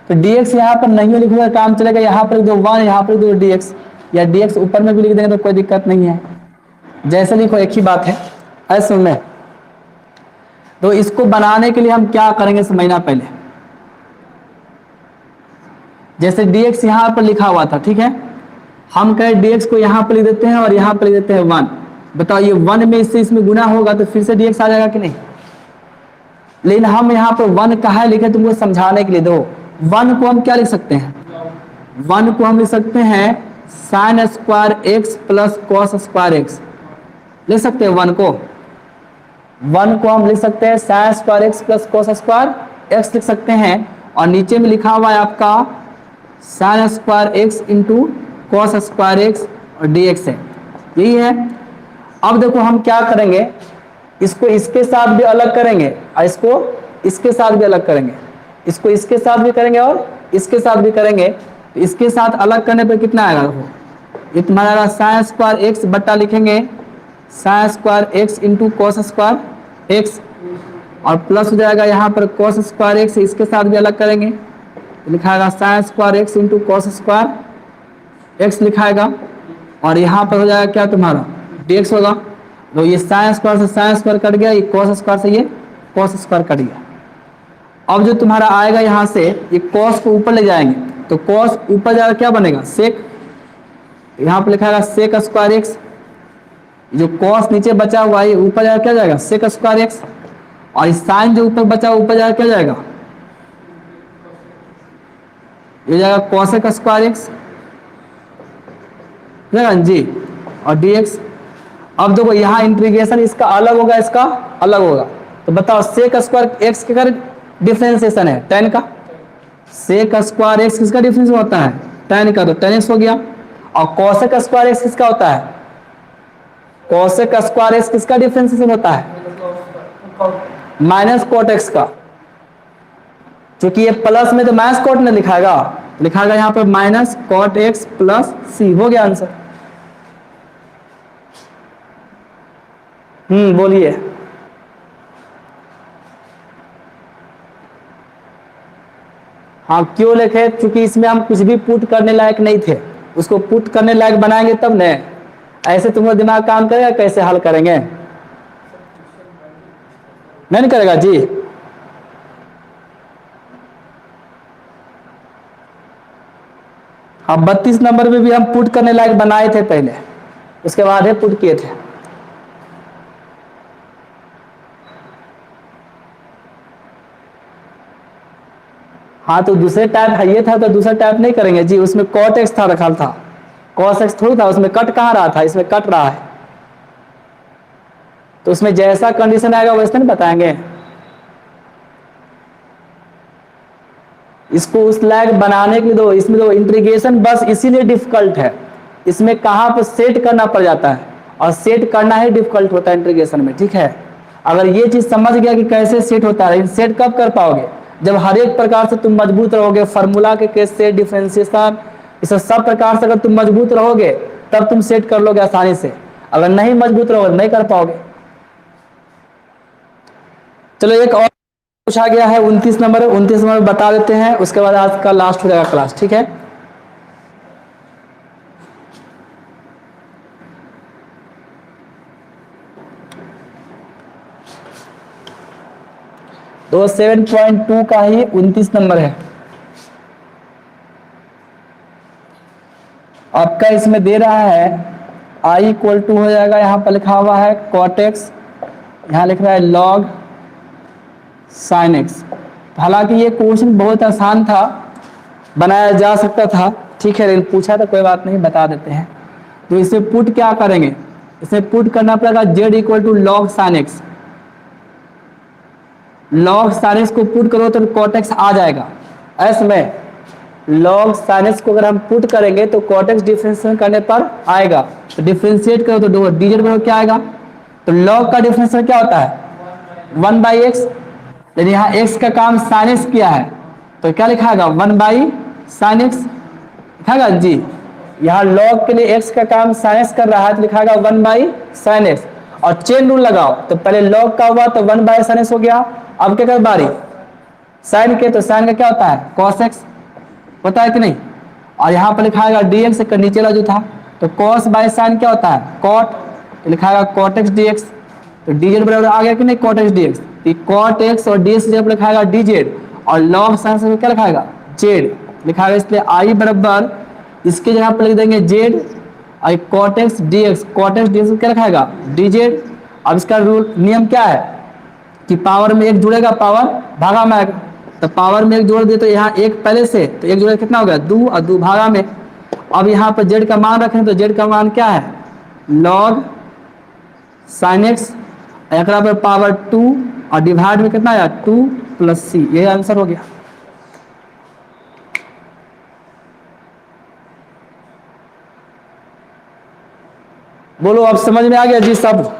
तो dx यहाँ पर नहीं लिखोगे काम चलेगा, यहाँ पर लिख दो 1, यहाँ पर लिख दो dx, या dx ऊपर में भी लिख देंगे तो कोई दिक्कत नहीं है, जैसे लिखो एक ही बात है ऐसे में। तो इसको बनाने के लिए हम क्या करेंगे समझना पहले, जैसे dx यहाँ पर लिखा हुआ था, ठीक है, हम कहे dx को यहाँ पर लिख देते हैं और यहाँ पर लिख देते हैं 1। बताओ ये 1 में इससे इसमें गुना होगा तो फिर से dx आ जाएगा कि नहीं, लेकिन हम यहाँ पर 1 कहा लिखे तुमको समझाने के लिए। दो 1 को हम क्या लिख सकते हैं, 1 को हम लिख सकते हैं sign square x plus cos square x, लिख सकते हैं 1 को हम लिख सकते हैं sign square x plus cos square x लिख सकते हैं, और नीचे में लिखा हुआ है आपका sign square X into cos square x और dx है, यही है। अब देखो हम क्या करेंगे, इसको इसके साथ भी अलग करेंगे और इसको इसके साथ भी अलग करेंगे, इसको इसके साथ भी करेंगे और इसके साथ भी करेंगे। तो इसके साथ अलग करने पर कितना आएगा, देखो ये तुम्हारा साइन स्क्वायर एक्स बट्टा लिखेंगे sign square X into cos square x, और प्लस हो जाएगा यहाँ पर कॉस स्क्वायर एक्स, इसके साथ भी अलग करेंगे तो लिखाएगा sine square X into cos square X लिखाएगा, और यहाँ पर हो जाएगा क्या तुम्हारा dx होगा। तो ये साइन स्क्वायर से साइन स्क्वायर कट गया, ये कॉस स्क्वायर से ये कॉस स्क्वायर कट गया। अब जो तुम्हारा आएगा यहाँ से ये कॉस को ऊपर ले जाएंगे तो कॉस ऊपर जाकर क्या बनेगा सेक, यहाँ पे लिखा है सेक स्क्वायर एक्स, जो कॉस नीचे बचा हुआ है ऊपर जाकर क्या जाएगा सेक स्क्वायर एक्स, और इस साइन जो ऊपर बचा ऊपर जाकर क्या जाएगा ये जाएगा कॉसेक स्क्वायर एक्स जी, और dx। अब देखो यहाँ इंटीग्रेशन इसका अलग होगा इसका अलग होगा, तो बताओ सेक स्क्वायर एक्स का डिफरेंशिएशन है tan का, सेक स्क्वायर एक्स किसका डिफरेंस होता है tan का, तो tan x हो गया। और कॉसेक स्क्वायर एक्स किसका होता है, कॉसेक स्क्वायर एक्स किसका डिफरेंशिएशन होता है माइनस कॉट एक्स का, क्योंकि ये प्लस में तो माइनस कॉट ने लिखाएगा यहाँ पर माइनस कॉट एक्स प्लस सी, हो गया आंसर। बोलिए। हाँ क्यों लिखे, क्योंकि इसमें हम कुछ भी पुट करने लायक नहीं थे, उसको पुट करने लायक बनाएंगे तब न, ऐसे तुम्हारा दिमाग काम करेगा कैसे हल करेंगे, नहीं करेगा जी। हाँ 32 नंबर में भी हम पुट करने लायक बनाए थे पहले, उसके बाद ही पुट किए थे। हाँ तो दूसरे टाइप ये था तो दूसरा टाइप नहीं करेंगे जी, उसमें कॉट एक्स था रखा था, कॉस एक्स थोड़ी था, उसमें कट कहाँ रहा था, इसमें कट रहा है, तो उसमें जैसा कंडीशन आएगा वैसे नहीं बताएंगे। इसको उस लायक बनाने के लिए दो, इसमें दो इंटीग्रेशन बस इसीलिए डिफिकल्ट है, इसमें कहाँ पर सेट करना पड़ जाता है, और सेट करना ही डिफिकल्ट होता है इंटीग्रेशन में, ठीक है। अगर ये चीज समझ गया कि कैसे सेट होता है, सेट कब कर पाओगे, जब हर एक प्रकार से तुम मजबूत रहोगे, फार्मूला के केस से डिफरेंशिएशन इस सब प्रकार से अगर तुम मजबूत रहोगे तब तुम सेट कर लोगे आसानी से, अगर नहीं मजबूत रहोगे नहीं कर पाओगे। चलो एक और पूछा गया है 29 नंबर, 29 नंबर बता देते हैं, उसके बाद आज का लास्ट हो जाएगा क्लास, ठीक है। तो 7.2 का ही 29 नंबर है आपका, इसमें दे रहा है i इक्वल टू हो जाएगा, यहाँ पर लिखा हुआ है cot x, यहाँ लिख रहा है log sin x। हालांकि ये क्वेश्चन बहुत आसान था, बनाया जा सकता था, ठीक है, लेकिन पूछा तो कोई बात नहीं, बता देते हैं। तो इसे पुट क्या करेंगे, इसे पुट करना पड़ेगा z equal to log sine X, log sine X को पुट करो तो cot x आ जाएगा, ऐसे में लॉग साइन एक्स को अगर हम पुट करेंगे तो cot x डिफरेंशिएट करने पर आएगा, तो डिफरेंशिएट करो तो dz बराबर क्या आएगा, तो log का डिफरेंशिएट क्या होता है 1/x, लेकिन यहाँ x का काम sin x किया है तो क्या लिखाएगा 1/sin x लिखाएगा जी, यहाँ log के लिए x का काम sin x कर रहा है तो लिखाएगा 1/sin x, और चेन रूल लगाओ, तो पहले log का हुआ तो 1/sin x हो गया, अब क्या कर बारी साइन के, तो साइन का क्या होता है cos x होता है कि नहीं, और यहाँ पर लिखाएगा dx का नीचे वाला जो था, तो cos बाय साइन क्या होता है cot, तो लिखाएगा cot x dx, तो dz बराबर आ गया कि नहीं cot x dx, तो cot x और dx जब लिखाएगा dz, और log साइन से क्या लिखाएगा z लिखाएगा, इसलिए i बराबर इसके जगह पर लिख देंगे z, और cot x dx, cot x dx क्या लिखाएगा dz। अब इसका रूल नियम क्या है कि पावर में एक जुड़ेगा पावर भागा में आएगा, तो पावर में एक जोड़ दे तो यहाँ एक पहले से, तो एक जोड़े कितना हो गया 2 और 2 भागा में। अब यहाँ पर z का मान रखें तो z का मान क्या है log sin x, एक पर पावर 2 और डिवाइड में कितना आया 2 + c, यही आंसर हो गया। बोलो अब समझ में आ गया जी सब,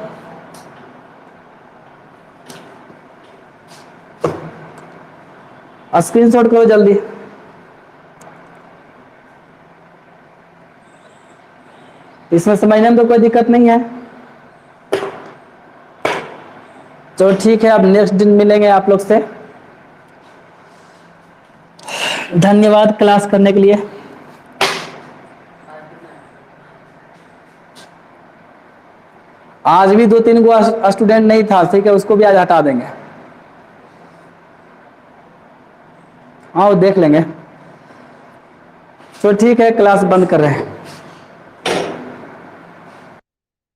स्क्रीनशॉट करो जल्दी। इसमें समझने में तो कोई दिक्कत नहीं है, तो ठीक है, अब नेक्स्ट दिन मिलेंगे आप लोग से। धन्यवाद क्लास करने के लिए। आज भी 2-3 गो स्टूडेंट नहीं था, ठीक है, उसको भी आज हटा देंगे, हाँ वो देख लेंगे। तो ठीक है, क्लास बंद कर रहे हैं।